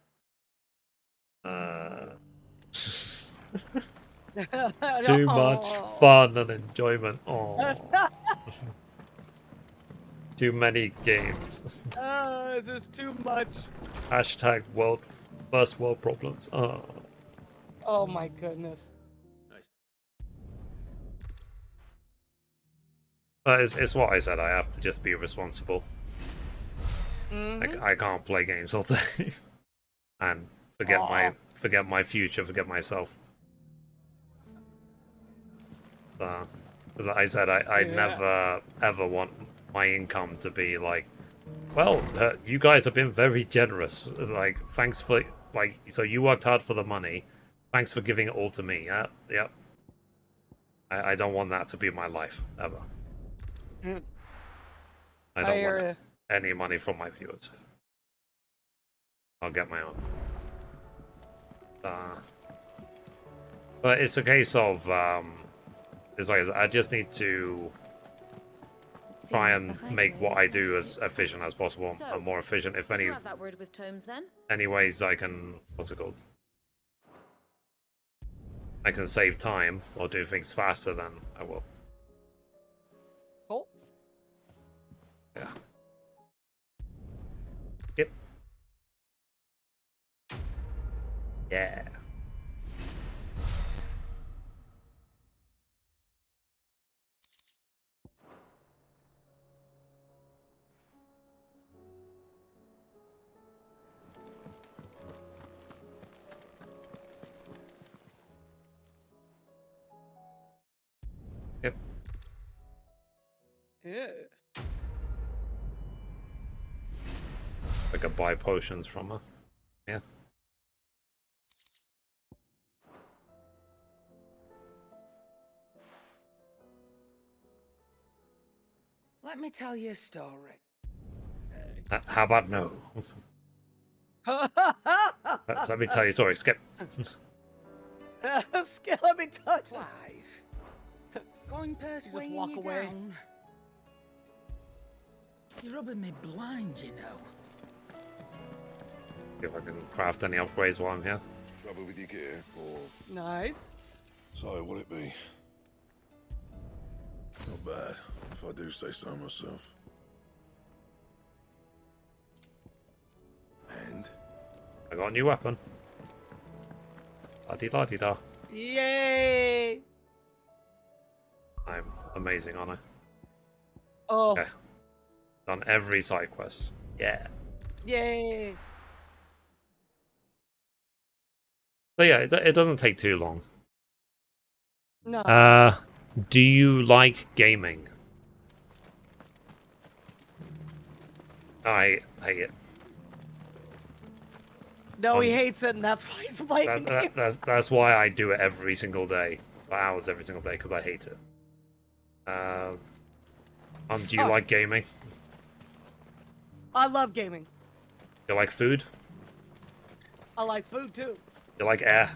Too much fun and enjoyment. Oh, too many games. It's just too much. Hashtag first world problems. Oh. Oh my goodness. But it's what I said. I have to just be responsible. I can't play games all day and forget my future, forget myself. As I said, I never ever want my income to be like, well, you guys have been very generous. Like, thanks for so you worked hard for the money. Thanks for giving it all to me. Yep. I don't want that to be my life ever. I don't want any money from my viewers. I'll get my own. But it's a case of it's like I just need to try and make what I do as efficient as possible and more efficient. If any, have that word with tomes then? any ways I can, what's it called? I can save time or do things faster, then I will. Cool. Yeah. Yep. Yeah. Yep. Yeah. I could buy potions from her. Yeah. Let me tell you a story. How about no? Let me tell you a story. Skip. Skip, let me tell you. Clive, going persuading walk you away. down. You're rubbing me blind, you know. See if I can craft any upgrades while I'm here. Trouble with your gear, or Nice. so will it be? Not bad, if I do say so myself. And I got a new weapon. La-di-da-di-da. Yay! I'm amazing, aren't I? Oh. Okay. Done every side quest. Yeah. Yay! So yeah, it doesn't take too long. No. Do you like gaming? I hate it. No, he hates it, and that's why he's playing it. That's why I do it every single day, for hours every single day, because I hate it. Do you like gaming? I love gaming. You like food? I like food too. You like air?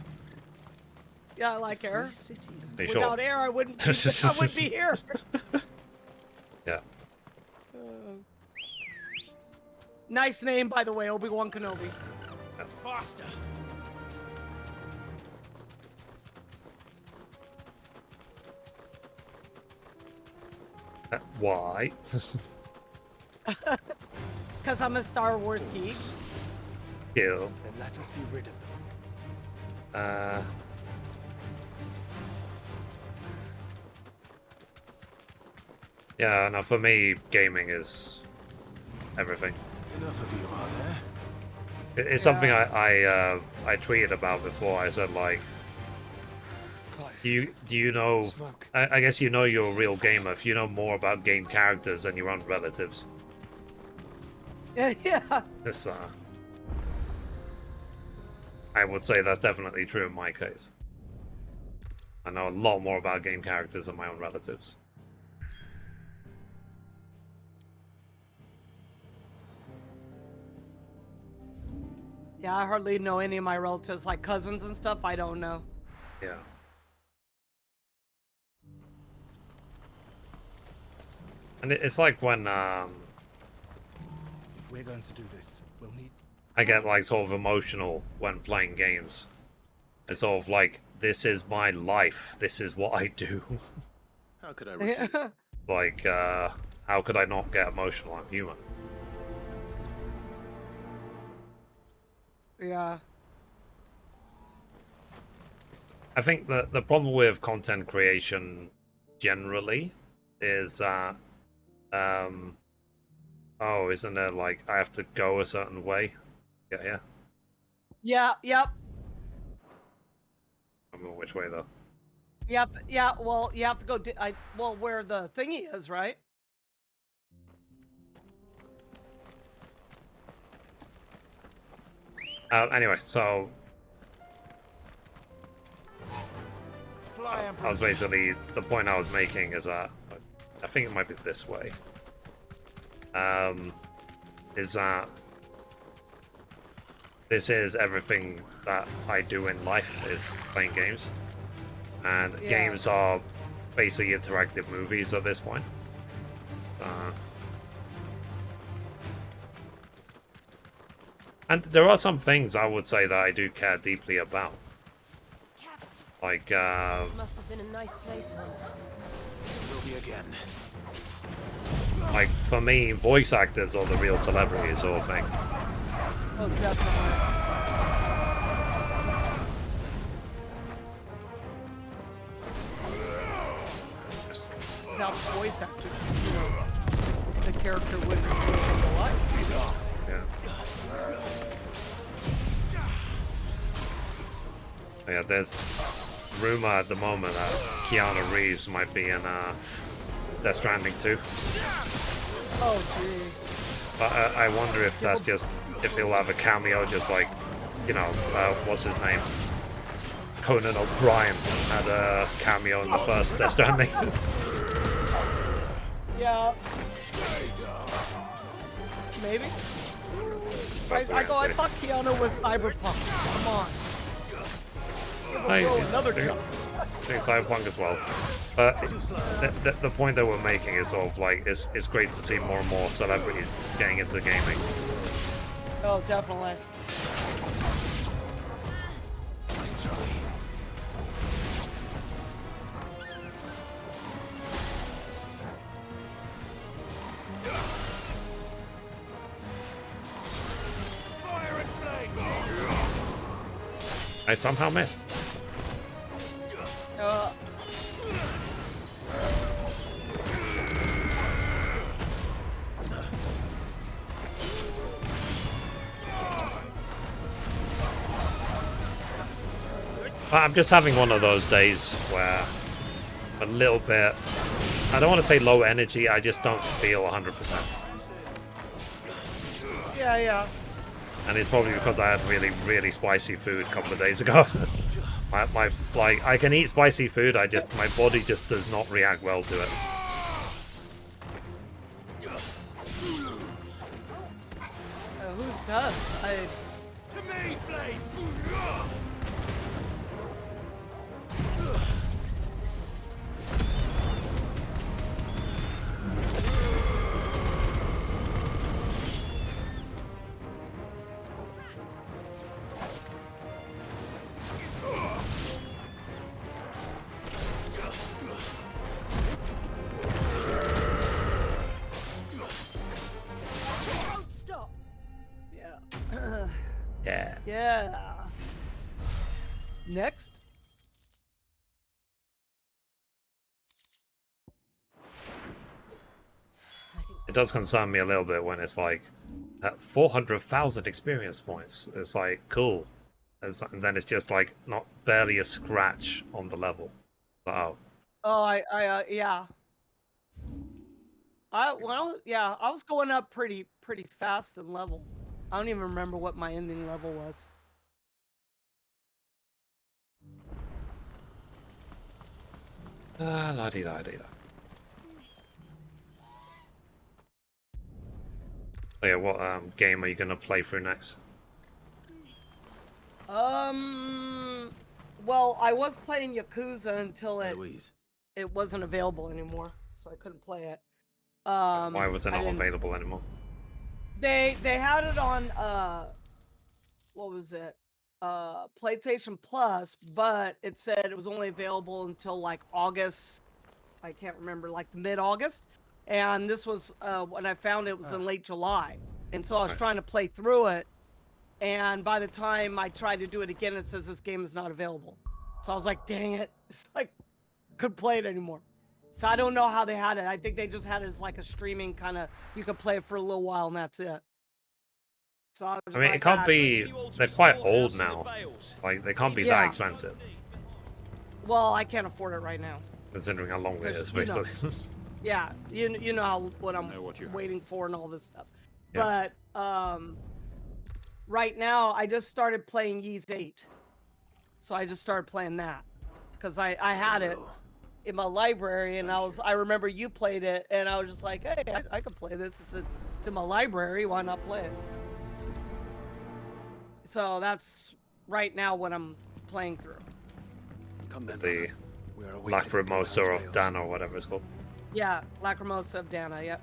Yeah, I like air. Are you Without sure? air, I wouldn't be here. Yeah. Nice name, by the way, Obi-Wan Kenobi. Faster! Why? Because I'm a Star Wars geek. Kill. Then let us be rid of them. Yeah, no, for me, gaming is everything. Enough of you, are there? It's something I tweeted about before. I said, like, do you know? I guess you know you're a real gamer if you know more about game characters than your own relatives. Yeah. This I would say that's definitely true in my case. I know a lot more about game characters than my own relatives. Yeah, I hardly know any of my relatives, like cousins and stuff. I don't know. Yeah. And it's like when If we're going to do this, we'll need... I get like sort of emotional when playing games. It's sort of like, this is my life. This is what I do. How could I refuse? Like, how could I not get emotional? I'm human. Yeah. I think the problem with content creation generally is that, oh, isn't there like, I have to go a certain way? Yeah. Yeah, yep. I don't know which way though. Yep, yeah, well, you have to go, well, where the thingy is, right? Anyway, so I was basically, the point I was making is that, I think it might be this way, is that this is everything that I do in life, is playing games. And games are basically interactive movies at this point. And there are some things I would say that I do care deeply about. Like, This must have been a nice place once. Will be again. like, for me, voice actors are the real celebrities sort of thing. Oh, definitely. Without the voice actor, you know, the character wouldn't come to life. Yeah. Yeah, there's rumor at the moment that Keanu Reeves might be in Death Stranding 2. Oh, gee. But I wonder if that's just, if he'll have a cameo, just like, you know, what's his name? Conan O'Brien had a cameo in the first Death Stranding. Yeah. Maybe. I thought Keanu was Cyberpunk. Come on. Another jump. I think Cyberpunk as well. But the point that we're making is sort of like, it's great to see more and more celebrities getting into gaming. Oh, definitely. Nice try. I somehow missed. I'm just having one of those days where a little bit, I don't want to say low energy, I just don't feel 100%. Yeah. And it's probably because I had really, really spicy food a couple of days ago. my like, I can eat spicy food, my body just does not react well to it. Who's that? To me, Flame! Yeah. Next. It does concern me a little bit when it's like 400,000 experience points. It's like cool, and then it's just like not barely a scratch on the level. Oh, Oh, yeah. I was going up pretty fast in level. I don't even remember what my ending level was. la di da di da. Oh, yeah, what game are you gonna play through next? Well, I was playing Yakuza until Eloise. it wasn't available anymore, so I couldn't play it. Why was it I not didn't- available anymore? They had it on what was it? PlayStation Plus, but it said it was only available until like August. I can't remember, like mid-August. And this was when I found it was in late July. And so I was Right. trying to play through it, and by the time I tried to do it again, it says this game is not available. So I was like, dang it. It's like couldn't play it anymore. So I don't know how they had it. I think they just had it as like a streaming kind of, you could play it for a little while and that's it. So I was I just mean, like, it can't "Ah, be. They're quite old now. Like they can't be that Yeah. expensive, well, I can't afford it right now. considering how long it is, Because, you know. basically. Yeah, you know how, what I'm know what you have. waiting for and all this stuff. Yeah. But right now I just started playing Ys 8. So I just started playing that because I had it in my library, and I remember you played it, and I was just like, hey, I could play this. It's in my library. Why not play it? So that's right now what I'm playing through. Come then, The brother. We are awaiting Lacrimosa God's of bales. Dan or whatever it's called. Yeah, Lacrimosa of Dana. Yep.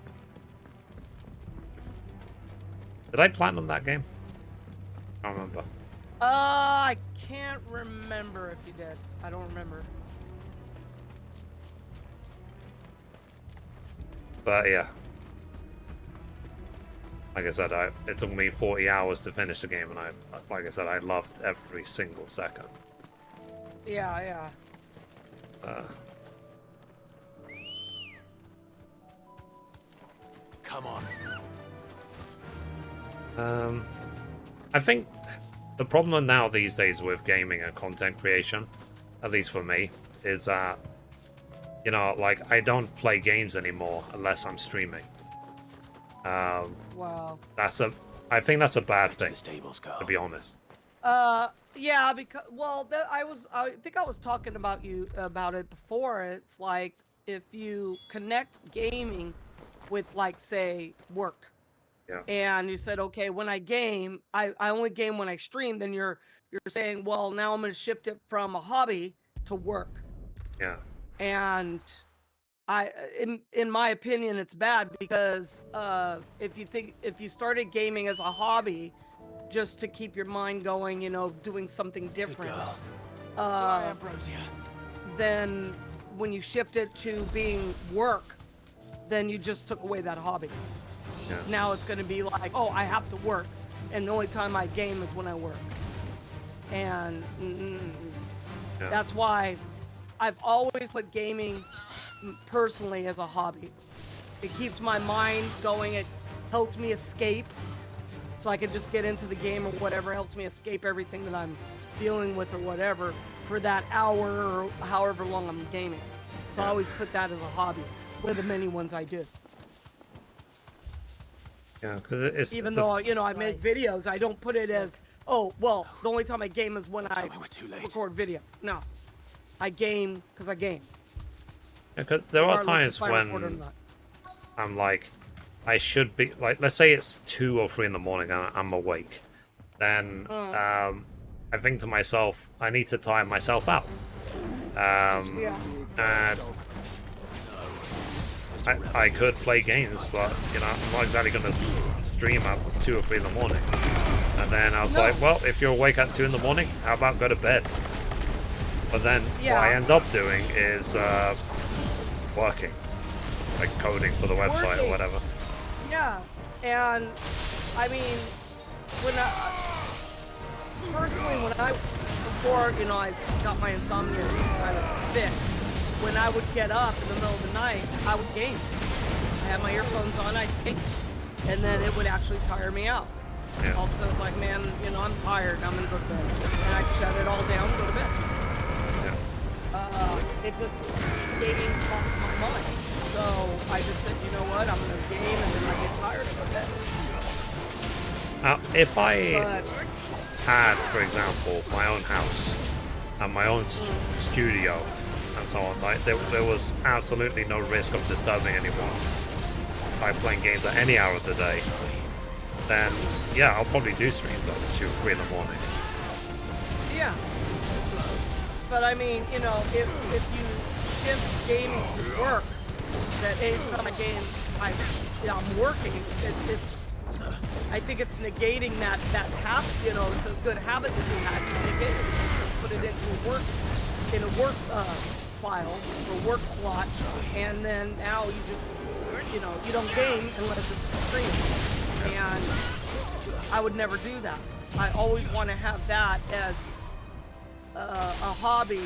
Did I platinum that game? I don't remember. I can't remember if you did. I don't remember. But yeah. Like I said, it took me 40 hours to finish the game, and like I said, I loved every single second. Yeah. Come on. I think the problem now these days with gaming and content creation, at least for me, is that, you know, like, I don't play games anymore unless I'm streaming. Wow. I think that's a bad thing, The stables go. to be honest. Yeah, because I think I was talking about it before. It's like if you connect gaming with, like, say, work. Yeah. And you said, okay, when I game, I only game when I stream, then you're saying, well, now I'm going to shift it from a hobby to work. Yeah. And in my opinion, it's bad because if you started gaming as a hobby just to keep your mind going, you know, doing something different, Ambrosia. then when you shift it to being work, then you just took away that hobby. Yeah. Now it's going to be like, oh, I have to work, and the only time I game is when I work. And Yeah. that's why I've always put gaming personally as a hobby. It keeps my mind going. It helps me escape, so I can just get into the game or whatever. Helps me escape everything that I'm dealing with or whatever for that hour or however long I'm gaming. So I always put that as a hobby, one of the many ones I do. Yeah, because it's Even though, you know, I make videos, I don't put it as, oh, well, the only time I game is when I we're too late. record video. No. I game because I game. because there are regardless times if I record or when not. I'm like, I should be like, let's say it's 2 or 3 in the morning and I'm awake, then I think to myself, I need to time myself out. Yeah. And I could play games, but you know, I'm not exactly going to stream at 2 or 3 in the morning. And then I was like, well, if you're awake at 2 in the morning, how about go to bed? But then what I end up doing is working, like coding for the website or whatever. Yeah, and I mean, when personally, before, you know, I got my insomnia kind of fixed, when I would get up in the middle of the night, I would game. I had my earphones on, I'd game. And then it would actually tire me out. Yeah. Also, it's like, man, you know, I'm tired, I'm gonna go to bed. And I'd shut it all down and go to bed. Yeah. It just, gaming calms my mind. So I just said, you know what, I'm gonna game, and then I get tired of it. If I had, for example, my own house and my own studio and so on, like there was absolutely no risk of disturbing anyone by playing games at any hour of the day, then yeah, I'll probably do streams at 2 or 3 in the morning. Yeah. But I mean, you know, if you shift gaming to work, that anytime I game, I'm working, I think it's negating that habit, you know, it's a good habit that you had. You negate it, put it into a work file or work slot, and then now you just, you know, you don't game unless it's stream. And I would never do that. I always want to have that as a hobby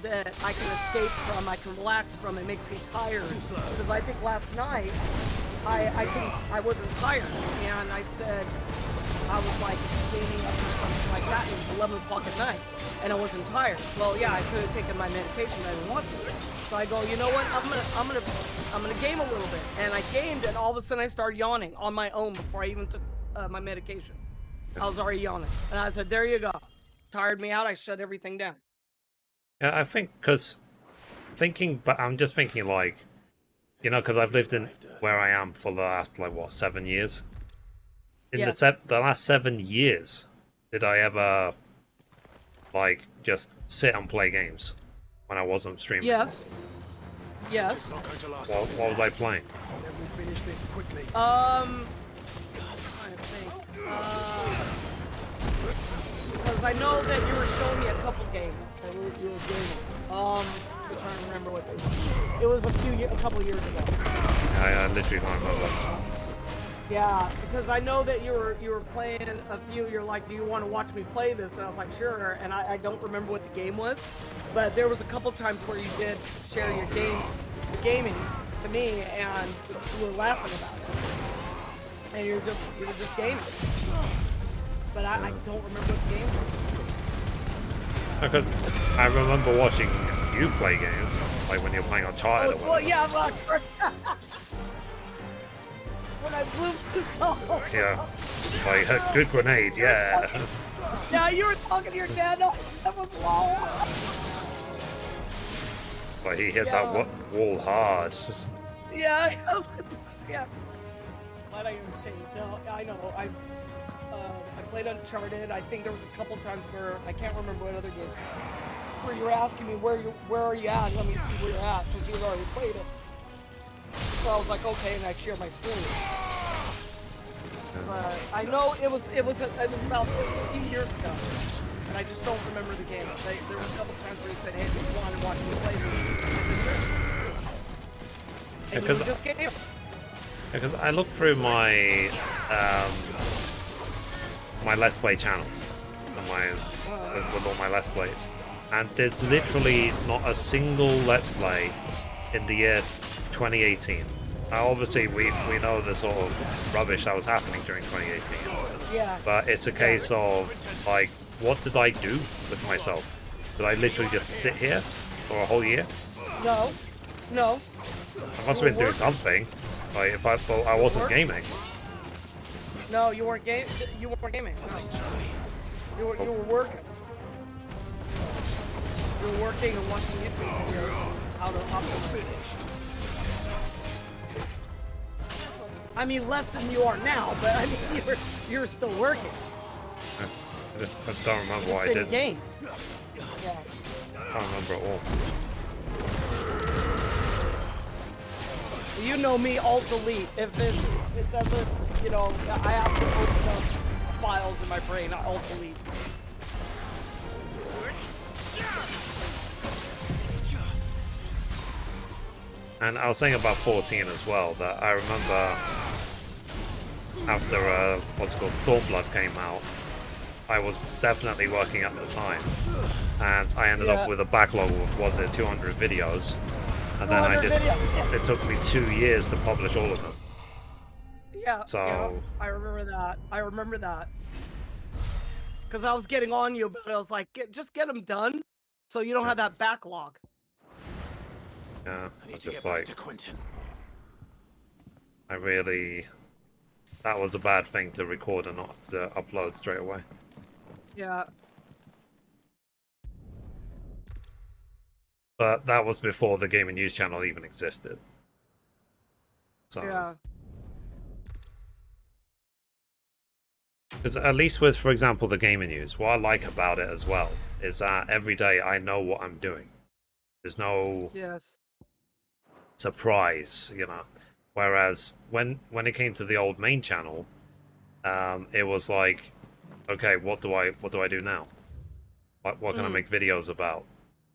that I can escape from, I can relax from. It makes me tired. Because I think last night, I think I wasn't tired, and I said, I was like staying up or something like that, and it was 11 o'clock at night, and I wasn't tired. Well, yeah, I could have taken my medication, but I didn't want to. So I go, you know what, I'm gonna game a little bit. And I gamed, and all of a sudden I started yawning on my own before I even took my medication. I was already yawning. And I said, there you go. Tired me out, I shut everything down. Yeah, I think, but I'm just thinking like, you know, because I've lived in where I am for the last, like, what, 7 years? In the last 7 years, did I ever, like, just sit and play games when I wasn't streaming? Yes. Yes. What was I playing? I'm trying to think. Because I know that you were showing me a couple games that you were gaming. I'm trying to remember what they were. It was a couple years ago. I literally can't remember. Yeah, because I know that you were playing a few. You're like, do you want to watch me play this? And I was like, sure. And I don't remember what the game was, but there was a couple times where you did share your gaming to me, and you were laughing about it, and you were just gaming. But I don't remember what the game was. Because I remember watching you play games, like when you're playing Uncharted or whatever. Well, yeah, but when I blew this off. Yeah, like a good grenade, yeah. Yeah, you were talking to your dad. No, that was low. But he hit that wall hard. Yeah, I was like, yeah. Glad I understand. No, I know. I played Uncharted. I think there was a couple times where I can't remember what other game where you were asking me where are you at? Let me see where you're at because you've already played it. So I was like, okay, and I shared my screen. But I know it was about a few years ago, and I just don't remember the game. There were a couple times where he said, "Hey, do you want to watch me play this?" And you just game. Because I looked through my my Let's Play channel, with all my Let's Plays, and there's literally not a single Let's Play in the year 2018. Now, obviously, we know the sort of rubbish that was happening during 2018. Yeah. But it's a case of, like, what did I do with myself? Did I literally just sit here for a whole year? No. I must have been doing something. Like, if I thought I wasn't gaming. No, you weren't gaming. You weren't gaming. You were working. You were working and watching YouTube videos how to finished. I mean, less than you are now, but I mean, you were still working. I don't remember what I did. Game. I don't remember at all. You know me, alt-delete. If it doesn't, you know, I have to open up files in my brain, I alt-delete. And I was saying about 14 as well, that I remember after what's called Stormblood came out, I was definitely working at the time, and I ended up with a backlog of, was it 200 videos, and then it took me 2 years to publish all of them. Yeah, So yeah, I remember that. Because I was getting on you, but I was like, just get them done, so you don't have that backlog. Yeah, I need it's to just get back like to Quentin. that was a bad thing to record and not to upload straight away. Yeah. But that was before the Gaming News channel even existed. So Yeah. Because at least with, for example, the Gaming News, what I like about it as well is that every day I know what I'm doing. There's no surprise, you know. Whereas when it came to the old main channel, it was like, okay, what do I do now? What can I make videos about?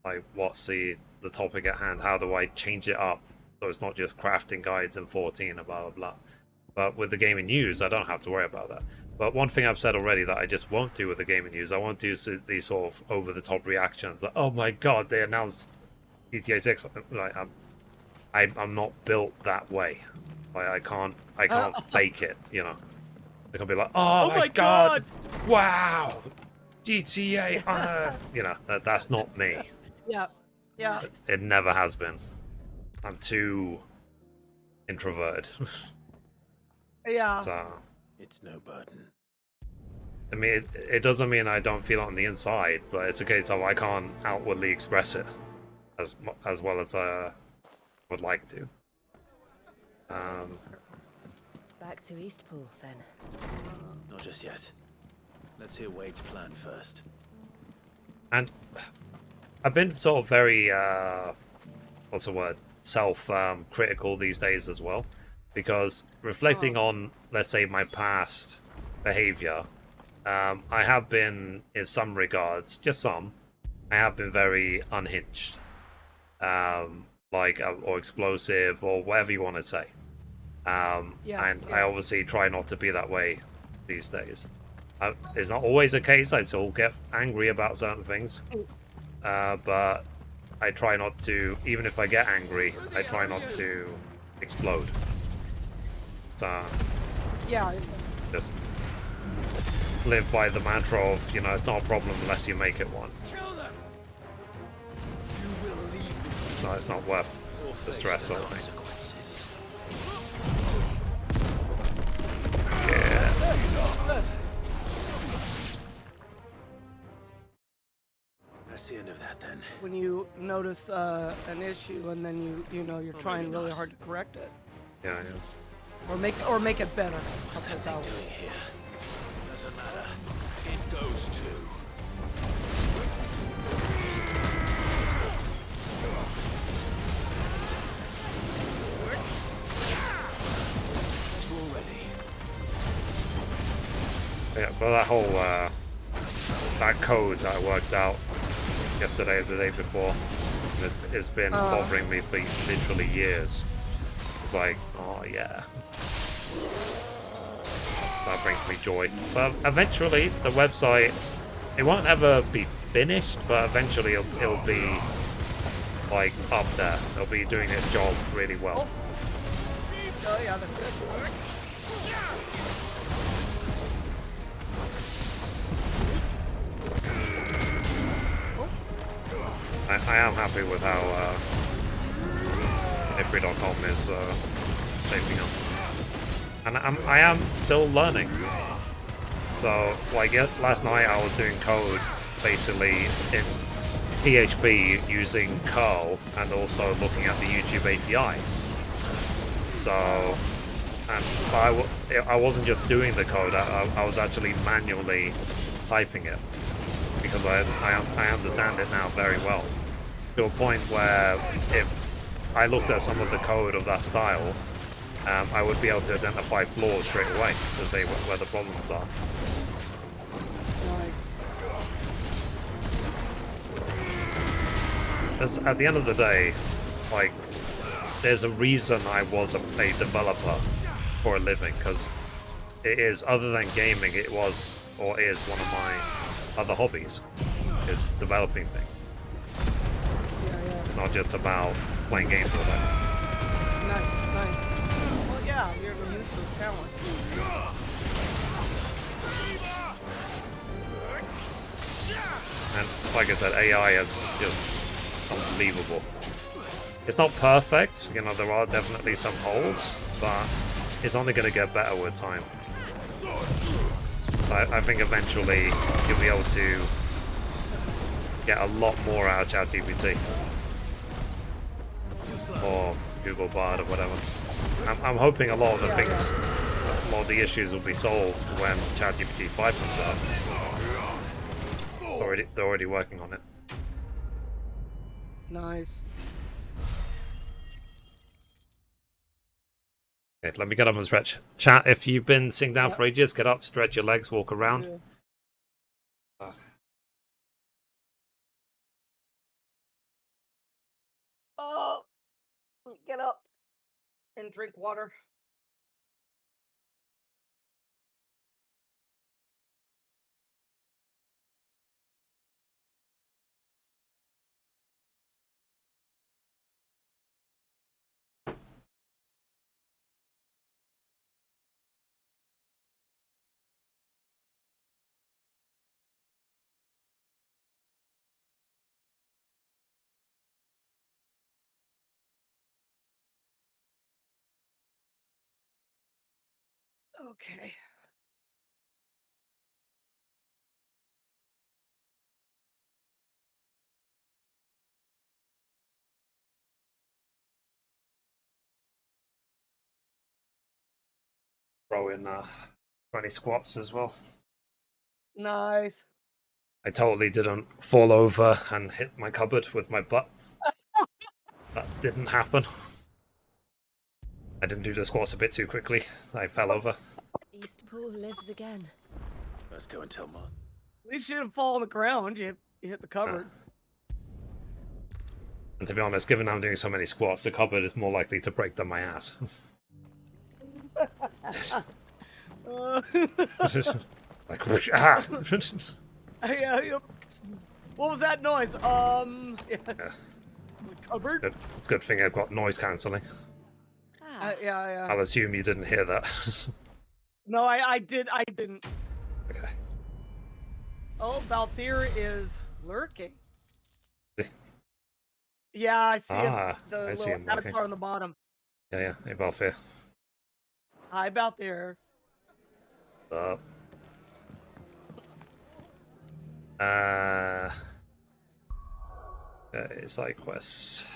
Like, what's the topic at hand? How do I change it up so it's not just crafting guides and 14 and blah blah blah. But with the Gaming News, I don't have to worry about that. But one thing I've said already that I just won't do with the Gaming News, I won't do these sort of over-the-top reactions. Like, oh my god, they announced GTA 6. Like, I'm not built that way. Like, I can't fake it, you know. I can be like, oh my god, wow, GTA, you know, that's not me. Yeah, yeah. It never has been. I'm too introverted. Yeah. So it's no burden. I mean, it doesn't mean I don't feel it on the inside, but it's a case of I can't outwardly express it as well as I would like to. Back to Eastpool, then. Not just yet. Let's hear Wade's plan first. And I've been sort of very, what's the word, self-critical these days as well. Because reflecting on, let's say, my past behavior, I have been, in some regards, just some, I have been very unhinged. Or explosive, or whatever you want to say. I obviously try not to be that way these days. It's not always the case. I still get angry about certain things. But I try not to, even if I get angry, I try not to explode. So, just live by the mantra of, you know, it's not a problem unless you make it one. So it's not worth the stress or anything. Yeah. That's the end of that then. When you notice an issue and then you know you're trying really hard to correct it. Yeah, yeah. Or make it better. What's that thing doing here? Doesn't matter. It goes too. Yeah, but that whole that code that I worked out yesterday or the day before has been bothering me for literally years. It's like, oh yeah, that brings me joy. But eventually, the website, it won't ever be finished, but eventually it'll be like up there. It'll be doing its job really well. Oh yeah, that's good. I am happy with how Mithrie.com is shaping up, and I am still learning. So, like last night, I was doing code basically in PHP using curl and also looking at the YouTube API. So, and I wasn't just doing the code; I was actually manually typing it because I understand it now very well. To a point where if I looked at some of the code of that style, I would be able to identify flaws straight away to say where the problems are. Because at the end of the day, like, there's a reason I was a developer for a living, because it is, other than gaming, it was or is one of my other hobbies. Is developing things. Yeah. It's not just about playing games all day. Nice. Well, yeah, you're gonna use those talents. And like I said, AI is just unbelievable. It's not perfect, you know, there are definitely some holes, but it's only going to get better with time. I think eventually you'll be able to get a lot more out of ChatGPT. Or Google Bard or whatever. I'm hoping a lot of the things, a lot of the issues will be solved when ChatGPT 5 comes out. They're already working on it. Nice. Okay, let me get up and stretch. Chat, if you've been sitting down for ages, get up, stretch your legs, walk around. Oh, get up and drink water. Okay. Throw in 20 squats as well. Nice. I totally didn't fall over and hit my cupboard with my butt. That didn't happen. I didn't do the squats a bit too quickly. I fell over. Eastpool lives again. Let's go and tell Mom. At least you didn't fall on the ground. You hit the cupboard. And to be honest, given I'm doing so many squats, the cupboard is more likely to break than my ass. Like, whoosh, ah! Yeah. What was that noise? Yeah. Cupboard? It's a good thing I've got noise cancelling. Yeah. I'll assume you didn't hear that. No, I didn't. Okay. Oh, Valisthea is lurking. Yeah, I see him. The I see little him lurking. avatar on the bottom. Yeah. Hey, Valisthea. Hi, Valisthea. What's up? Side quests.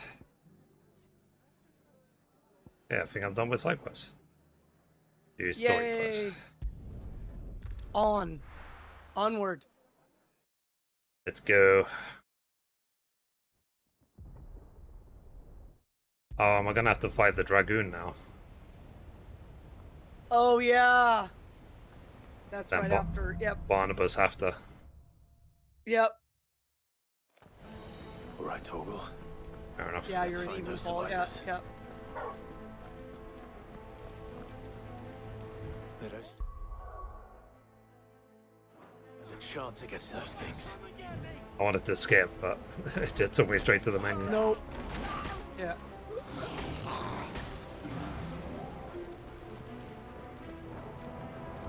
Yeah, I think I'm done with side quests. Do story quests. Onward. Let's go. Oh, am I gonna have to fight the dragoon now? Oh yeah. That's right after. Yep. Barnabas after. Yep. All right, Torgal. Fair enough. Yeah, you're an even ball. Yep. And a chance against those things. I wanted to skip, but it just took me straight to the menu. Nope. Yeah.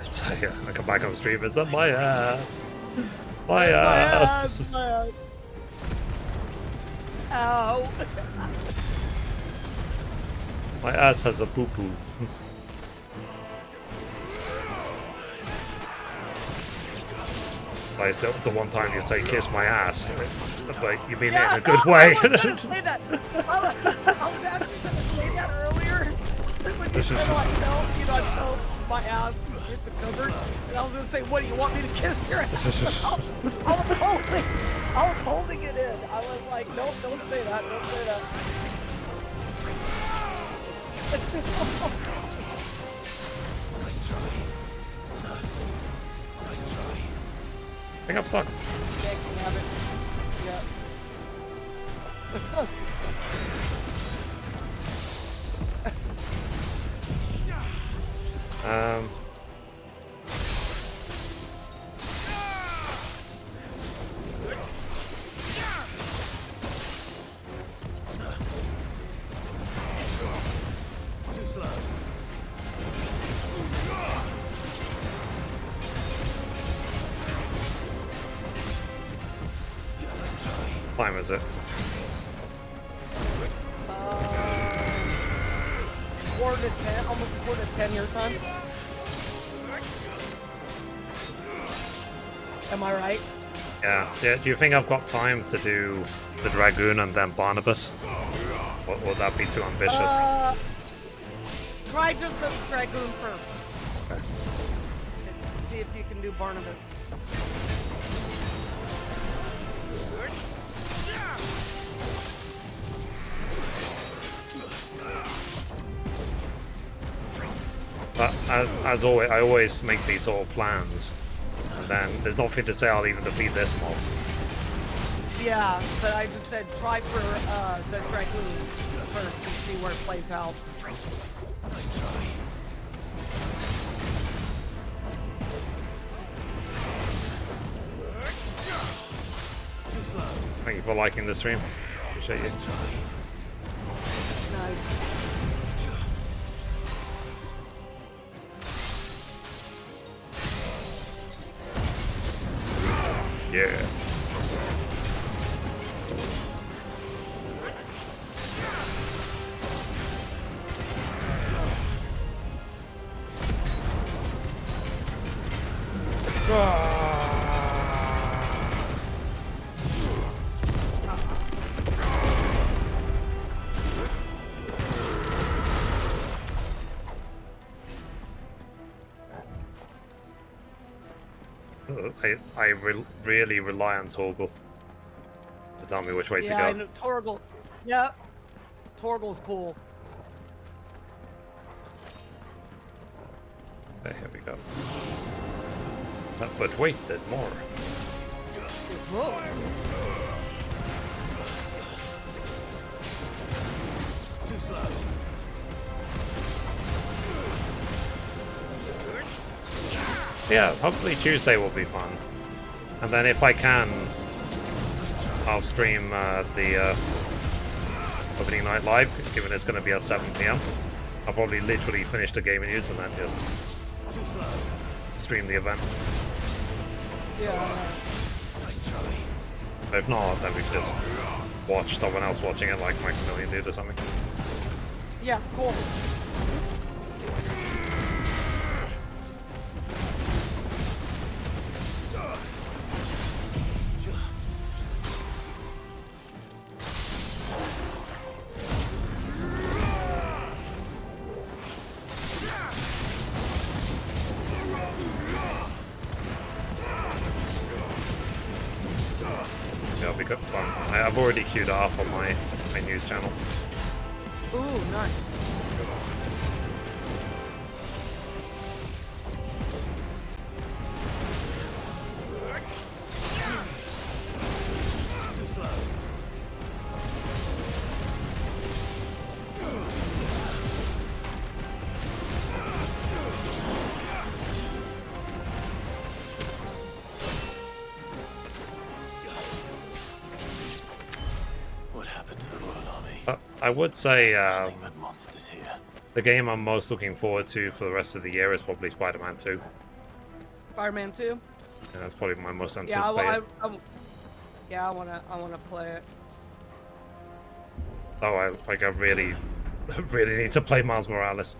So yeah, I come back on stream. It's up my ass. My ass. Ow. My ass has a poo poo. Like, so it's the one time you say kiss my ass, but you mean it in a good way. I was gonna say that. I was actually gonna say that earlier. When you said like, tell my ass hit the cupboard, and I was gonna say, what do you want me to kiss your ass? I was holding it in. I was like, nope, don't say that. Don't say that. Nice try. I think I'm stuck. Yeah, can you have it? What time is it? Quarter to 10, almost a quarter to 10 your time. Am I right? Yeah. Do you think I've got time to do the Dragoon and then Barnabas? Or would that be too ambitious? Try just the Dragoon first. Okay. See if you can do Barnabas. But as always, I always make these sort of plans, and then there's nothing to say I'll even defeat this mob. Yeah, but I just said try for the Dragoon first and see where it plays out. Nice try. Too slow. Thank you for liking the stream. Appreciate you. Nice. Yeah. I really rely on Torgal to tell me which way to go. Yeah, I know Torgal. Yep. Torgal's cool. Okay, here we go. But wait, there's more. There's more. Too slow. Yeah, hopefully Tuesday will be fun. And then if I can, I'll stream the opening night live, given it's going to be at 7 PM. I'll probably literally finish the game news and then just stream the event. Yeah. Nice try. If not, then we can just watch someone else watching it, like Maximilian did or something. Yeah, cool. It'll be good fun. I've already queued it up on my news channel. Ooh, nice. Too slow. What happened to the Royal Army? I would say Nothing but monsters here. the game I'm most looking forward to for the rest of the year is probably Spider-Man 2. Spider-Man 2? And that's probably my most Yeah, anticipated. I wanna play it. Oh, I really, really need to play Miles Morales.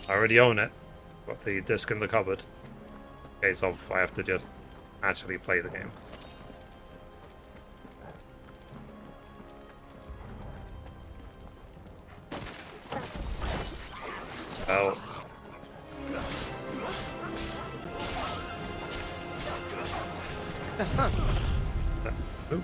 I already own it. Got the disc in the cupboard. In case of I have to just actually play the game. Well. Ooh.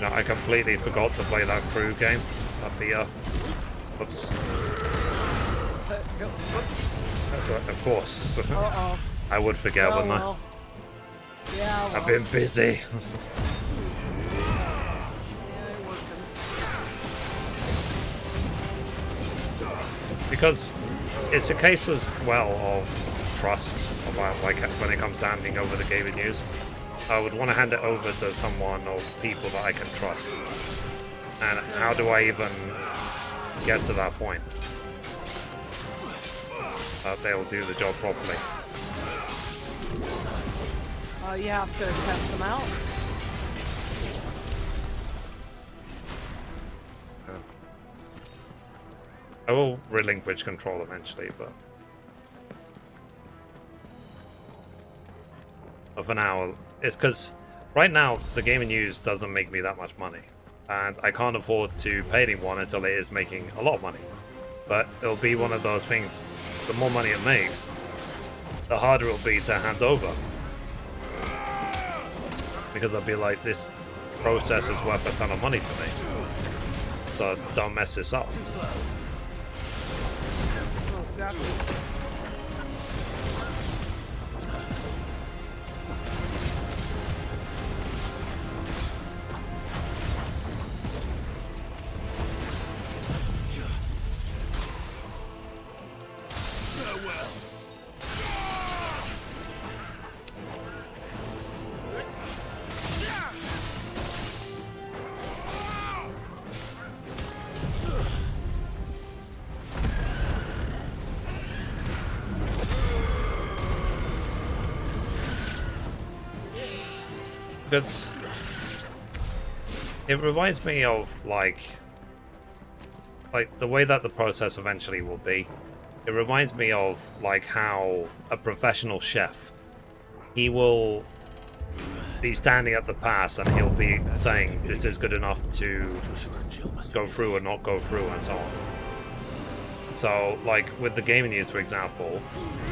No, I completely forgot to play that crew game. Whoops. Of course. Uh-oh. I would forget, wouldn't I? Yeah, well. I've been busy. Because it's a case as well of trust about, like, when it comes to handing over the gaming news. I would want to hand it over to someone or people that I can trust. And how do I even get to that point? They'll do the job properly. You have to test them out. I will relinquish control eventually, but for now, it's because right now the gaming news doesn't make me that much money, and I can't afford to pay anyone until it is making a lot of money. But it'll be one of those things, the more money it makes, the harder it'll be to hand over. Because I'll be like, this process is worth a ton of money to me. So don't mess this up. Oh, exactly. Because it reminds me of like the way that the process eventually will be. It reminds me of like how a professional chef, he will be standing at the pass and he'll be saying this is good enough to go through or not go through and so on. So like with the gaming news, for example,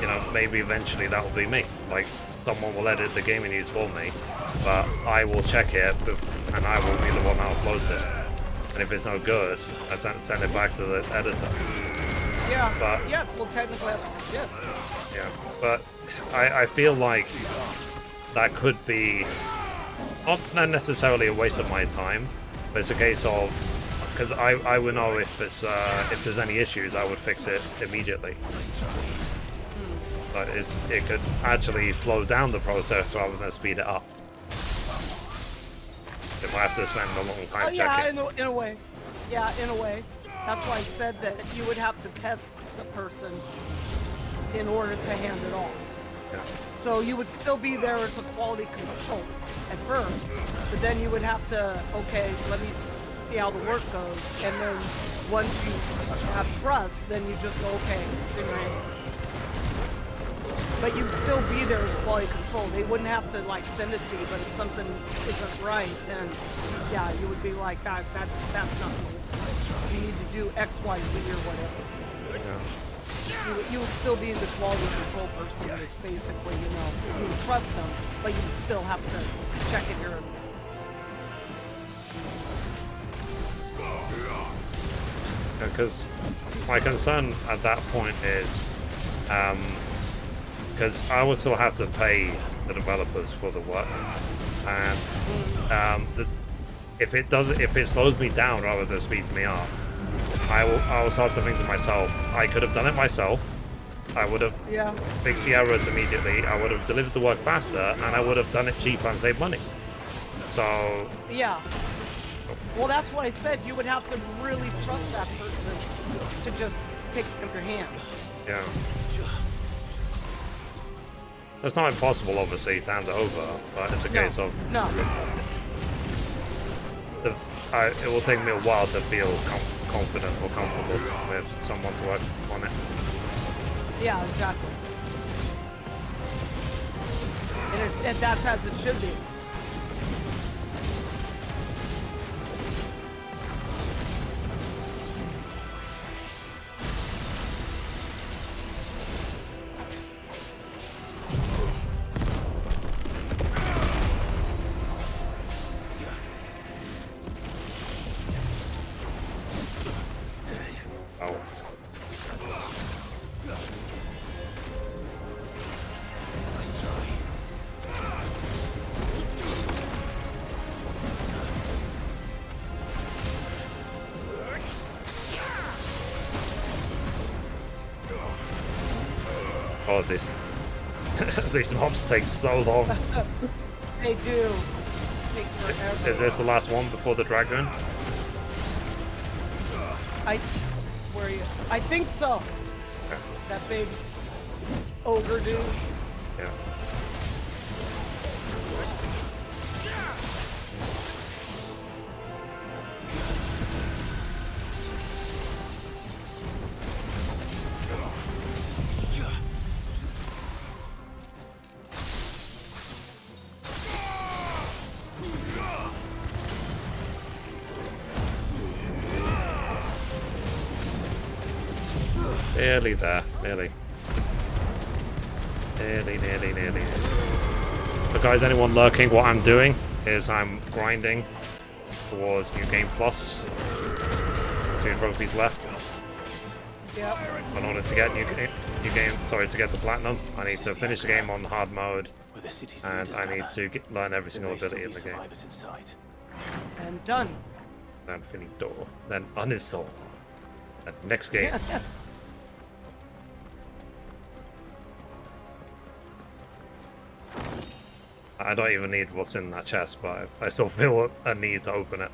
you know, maybe eventually that will be me. Like someone will edit the gaming news for me, but I will check it and I will be the one that uploads it. And if it's no good, I send it back to the editor. Yeah, but, yeah, well technically that's yeah. Yeah, but I feel like that could be not necessarily a waste of my time, but it's a case of, because I would know if there's any issues, I would fix it immediately. But it could actually slow down the process rather than speed it up. If I have to spend a long time checking. Yeah, in a way. Yeah, in a way. That's why I said that you would have to test the person in order to hand it off. Yeah. So you would still be there as a quality control at first, but then you would have to, okay, let me see how the work goes, and then once you have trust, then you just go, okay, it's in your hands. But you'd still be there as quality control. They wouldn't have to like send it to you, but if something isn't right, then yeah, you would be like, that's not cool. You need to do X, Y, Z or whatever. Yeah. You would still be the quality control person. It's basically, you know, you would trust them, but you would still have to check it here. Because my concern at that point is, because I would still have to pay the developers for the work, and if it slows me down rather than speeds me up, I will start to think to myself, I could have done it myself. I would have fixed the errors immediately. I would have delivered the work faster, and I would have done it cheaper and saved money. So yeah. Well, that's what I said. You would have to really trust that person to just take it from your hands. Yeah. It's not impossible, obviously, to hand it over, but it's a case of... No. It will take me a while to feel confident or comfortable with someone to work on it. Yeah, exactly. And that's as it should be. god, this these mobs take so long. They do. Take forever. Is this the last one before the dragon? Where are you? I think so. Okay. That big ogre dude. Yeah. Nearly there, nearly. Nearly. But guys, anyone lurking, what I'm doing is I'm grinding towards New Game Plus. 2 trophies left. Yep. In order to get to get the platinum, I need to finish the game on hard mode, and I need to learn every single ability in the game. And done. Then finito. Then uninstall. And next game. I don't even need what's in that chest, but I still feel a need to open it.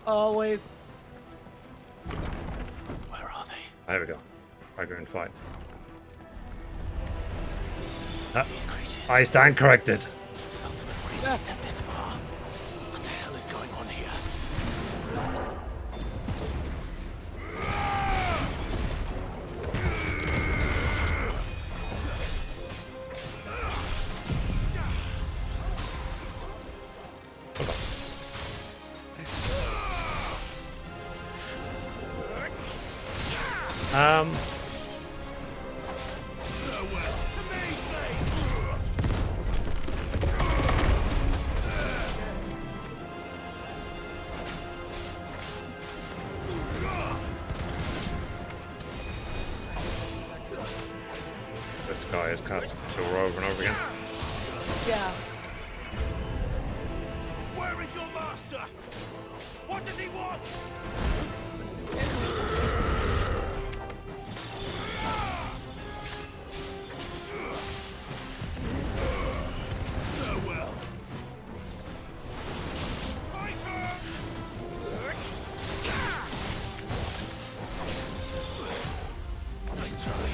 Always. Where are they? There we go. Dragon fight. I stand corrected. Yeah. Step this far. What the hell is going on here? This guy is casting the door over and over again. Yeah. Where is your master? What does he want? Farewell. Nice try.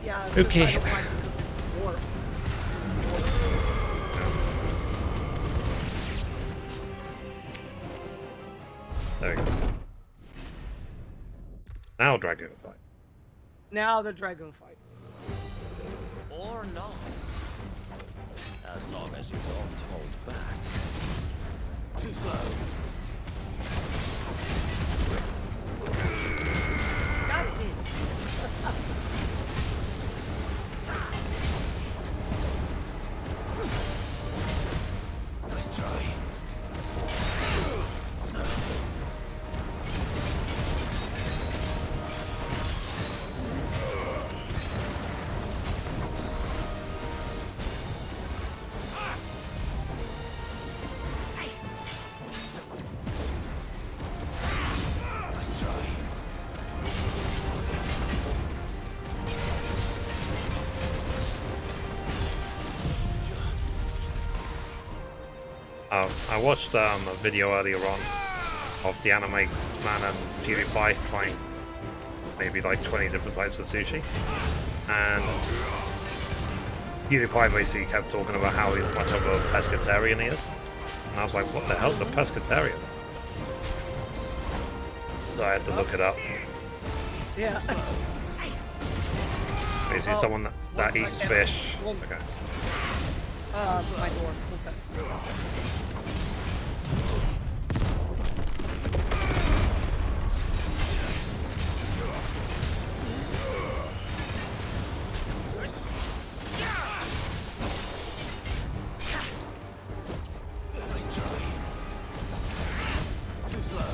Yeah. Okay. There we go. Now dragon fight. Now the dragon fight. Or not. As long as you don't hold back. Too slow. Got it. Nice try. I watched a video earlier on of the anime man and PewDiePie trying maybe like 20 different types of sushi, and PewDiePie basically kept talking about how much of a pescatarian he is, and I was like, what the hell's a pescatarian? So I had to look it up. Yeah. Basically someone that eats fish. Okay. My door. What's that? Nice try. Too slow.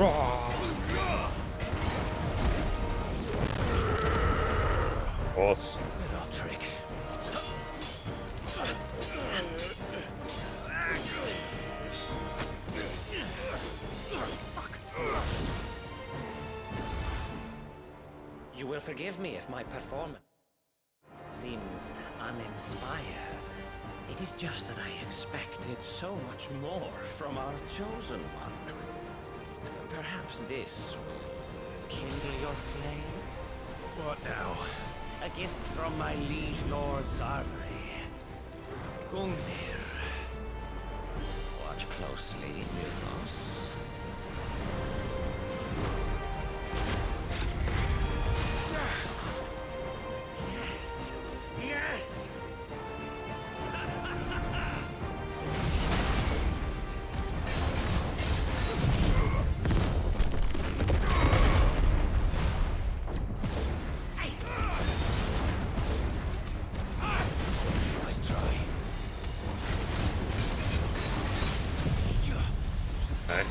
Of course. Little trick. You will forgive me if my performance seems uninspired. It is just that I expected so much more from our chosen one. Perhaps this will kindle your flame? What now? A gift from my liege lord's armory. Gungnir. Watch closely, Mythos. Yes! Yes! Nice try. Okay.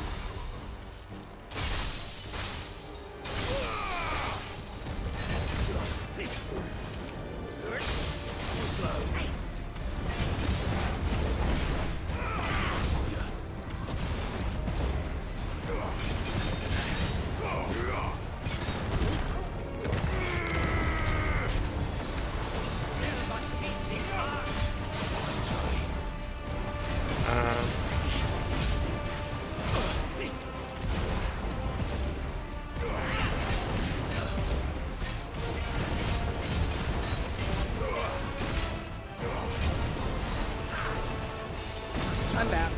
I'm back.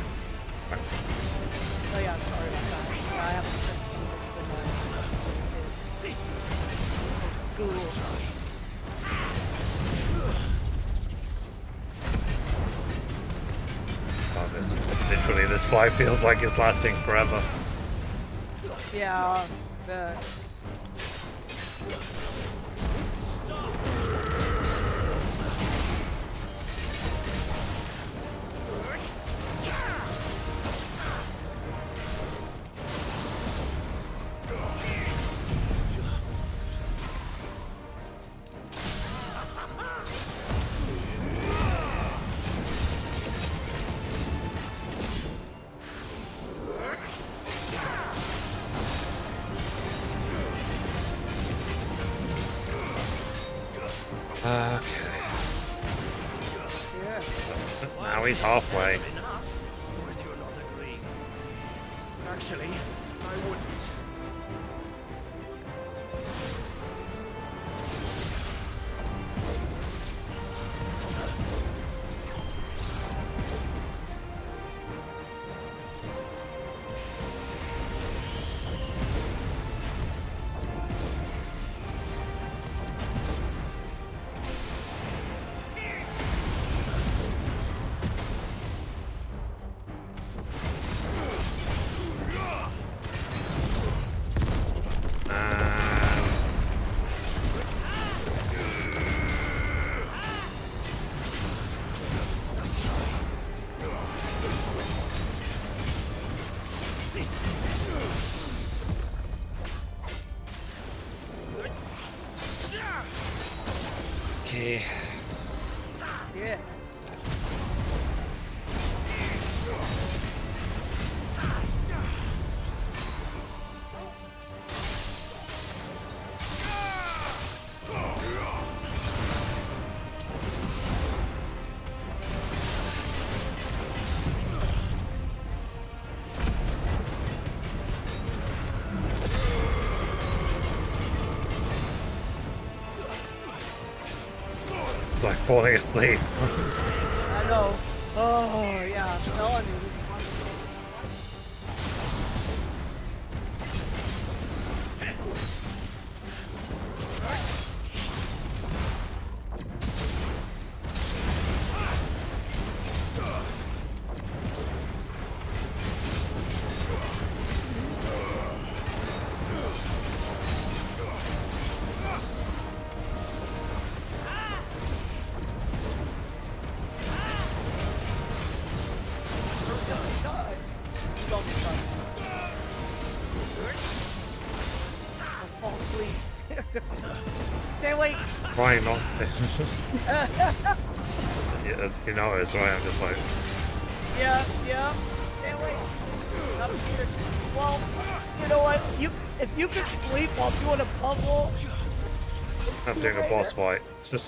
Oh yeah, sorry about that. I have to check something for my school. Oh, literally, this fight feels like it's lasting forever. Yeah, but Okay. yeah. Now he's halfway. Enough? Would you not agree? Actually, I wouldn't. Okay. Yeah. It's like falling asleep. I know. Oh yeah, I'm telling you. trying not to. You notice, right? I'm just like... Yeah. Can't wait. Not here. Well, you know what? If you could sleep while doing a puzzle... I'm doing a boss fight. You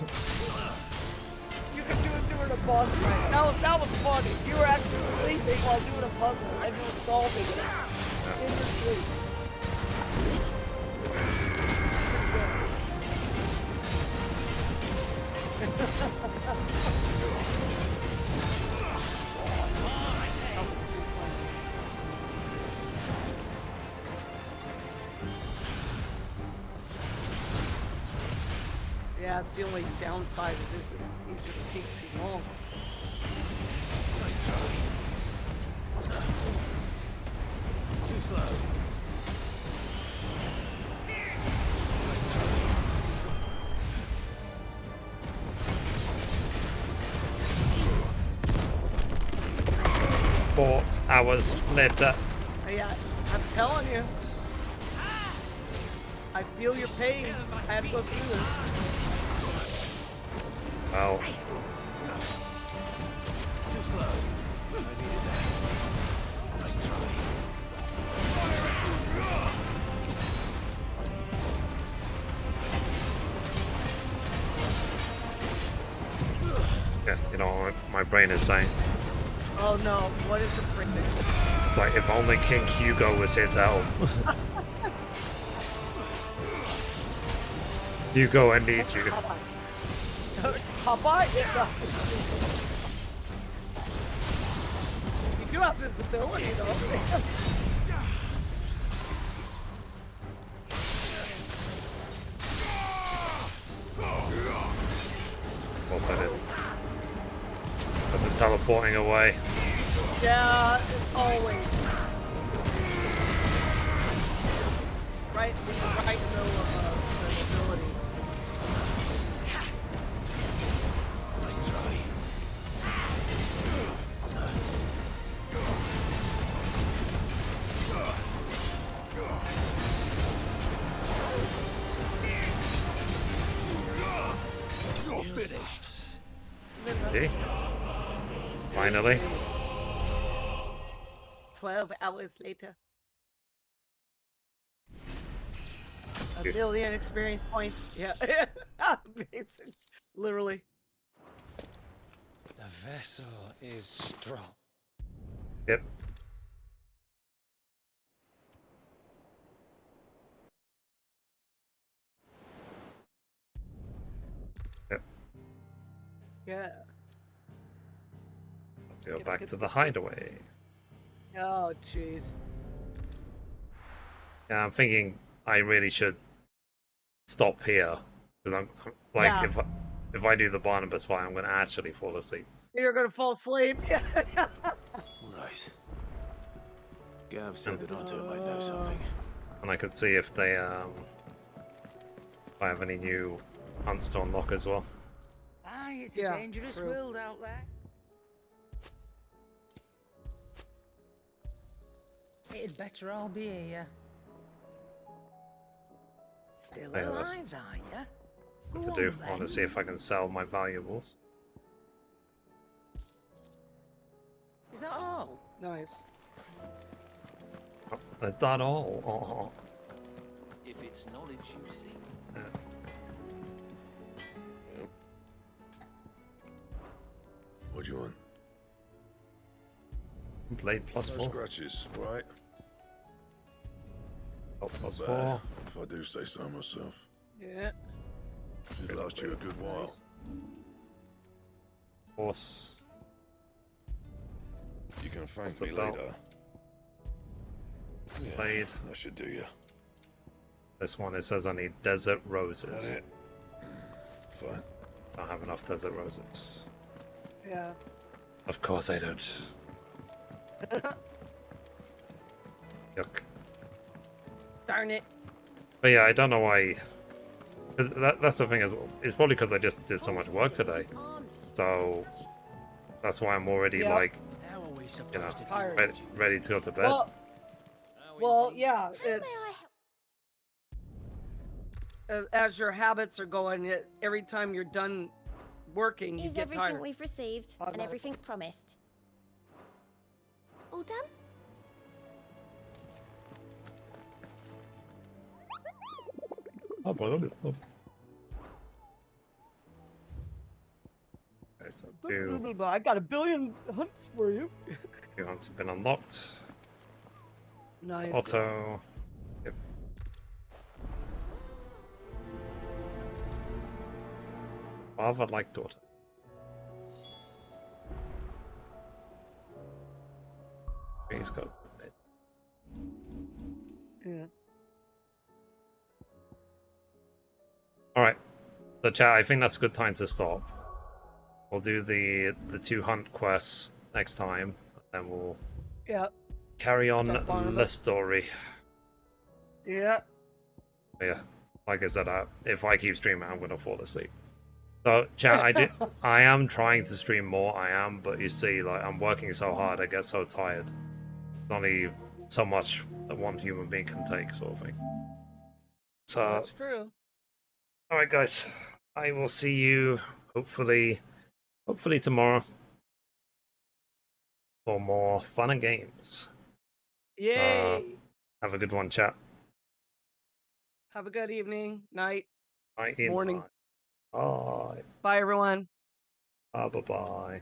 could do it during a boss fight. That was funny. You were actually sleeping while doing a puzzle, and you were solving it in your sleep. Yeah, it's the only downside is this. He just take too long. Nice try. Too slow. Nice try. 4 hours later. Yeah, I'm telling you. I feel your pain. I have to go through this. Well. Too slow. I needed that. Nice try. Yeah, you know what my brain is saying. Oh no, what is the printing? It's like, if only King Hugo was here to help. Hugo, I need you. Popeye? Yeah. You do have this ability though. Of course I did. But the teleporting away. Yeah, always. Right in the middle of the ability. Nice try. You're finished. See? Finally. 12 hours later. A million experience points. Yeah. Basic. Literally. The vessel is strong. Yep. Yep. Yeah. Let's go back to the hideaway. Oh, jeez. Yeah, I'm thinking I really should stop here. Because I'm like, Yeah. if I do the Barnabas fight, I'm going to actually fall asleep. You're gonna fall asleep. Right. Gav said that Otto might know something. And I could see if they, if I have any new hunts to unlock as well. Aye, it's Yeah, a dangerous true. world out there. It'd better all be here. Still Yeah, that's alive, are ya? What Go to do? on, I want to then. see if I can sell my valuables. Is that all? Nice. Oh, they're done all. Oh. If it's knowledge you seek. Yeah. What do you want? Blade plus No 4. scratches, right? Oh, plus Not 4. bad, if I do say so myself. Yeah. It last you a good while. Horse. You can thank What's me the belt? later. Yeah, Blade. that should do you. This one, it says I need desert That roses. it? Fine. I don't have enough desert roses. Yeah. Of course I don't. Yuck. Darn it. But yeah, I don't know why. 'Cause that's the thing, is it's probably because I just did so much work today. So that's why I'm already Yeah. like, How are we you know, supposed to Tired. ready to go to bed. Well, yeah, it's as your habits are going, every time you're done working, you Is get everything tired. we've received and everything promised? All done? Oh, boy, look at okay, so I got 1 billion hunts for you. 2 hunts have been unlocked. Nice. Otto. Yep. Father like daughter. He's got it. Yeah. Alright. So chat, I think that's a good time to stop. We'll do the 2 hunt quests next time, then we'll carry on the story. Yeah. Yeah. Like I said, if I keep streaming, I'm gonna fall asleep. So, chat, I am trying to stream more, I am, but you see, like, I'm working so hard, I get so tired. There's only so much that one human being can take, sort of thing. So, that's true. Alright, guys. I will see you, hopefully tomorrow, for more fun and games. Yay! Have a good one, chat. Have a good evening, night, Night, morning. Bye. Bye, everyone. Bye-bye.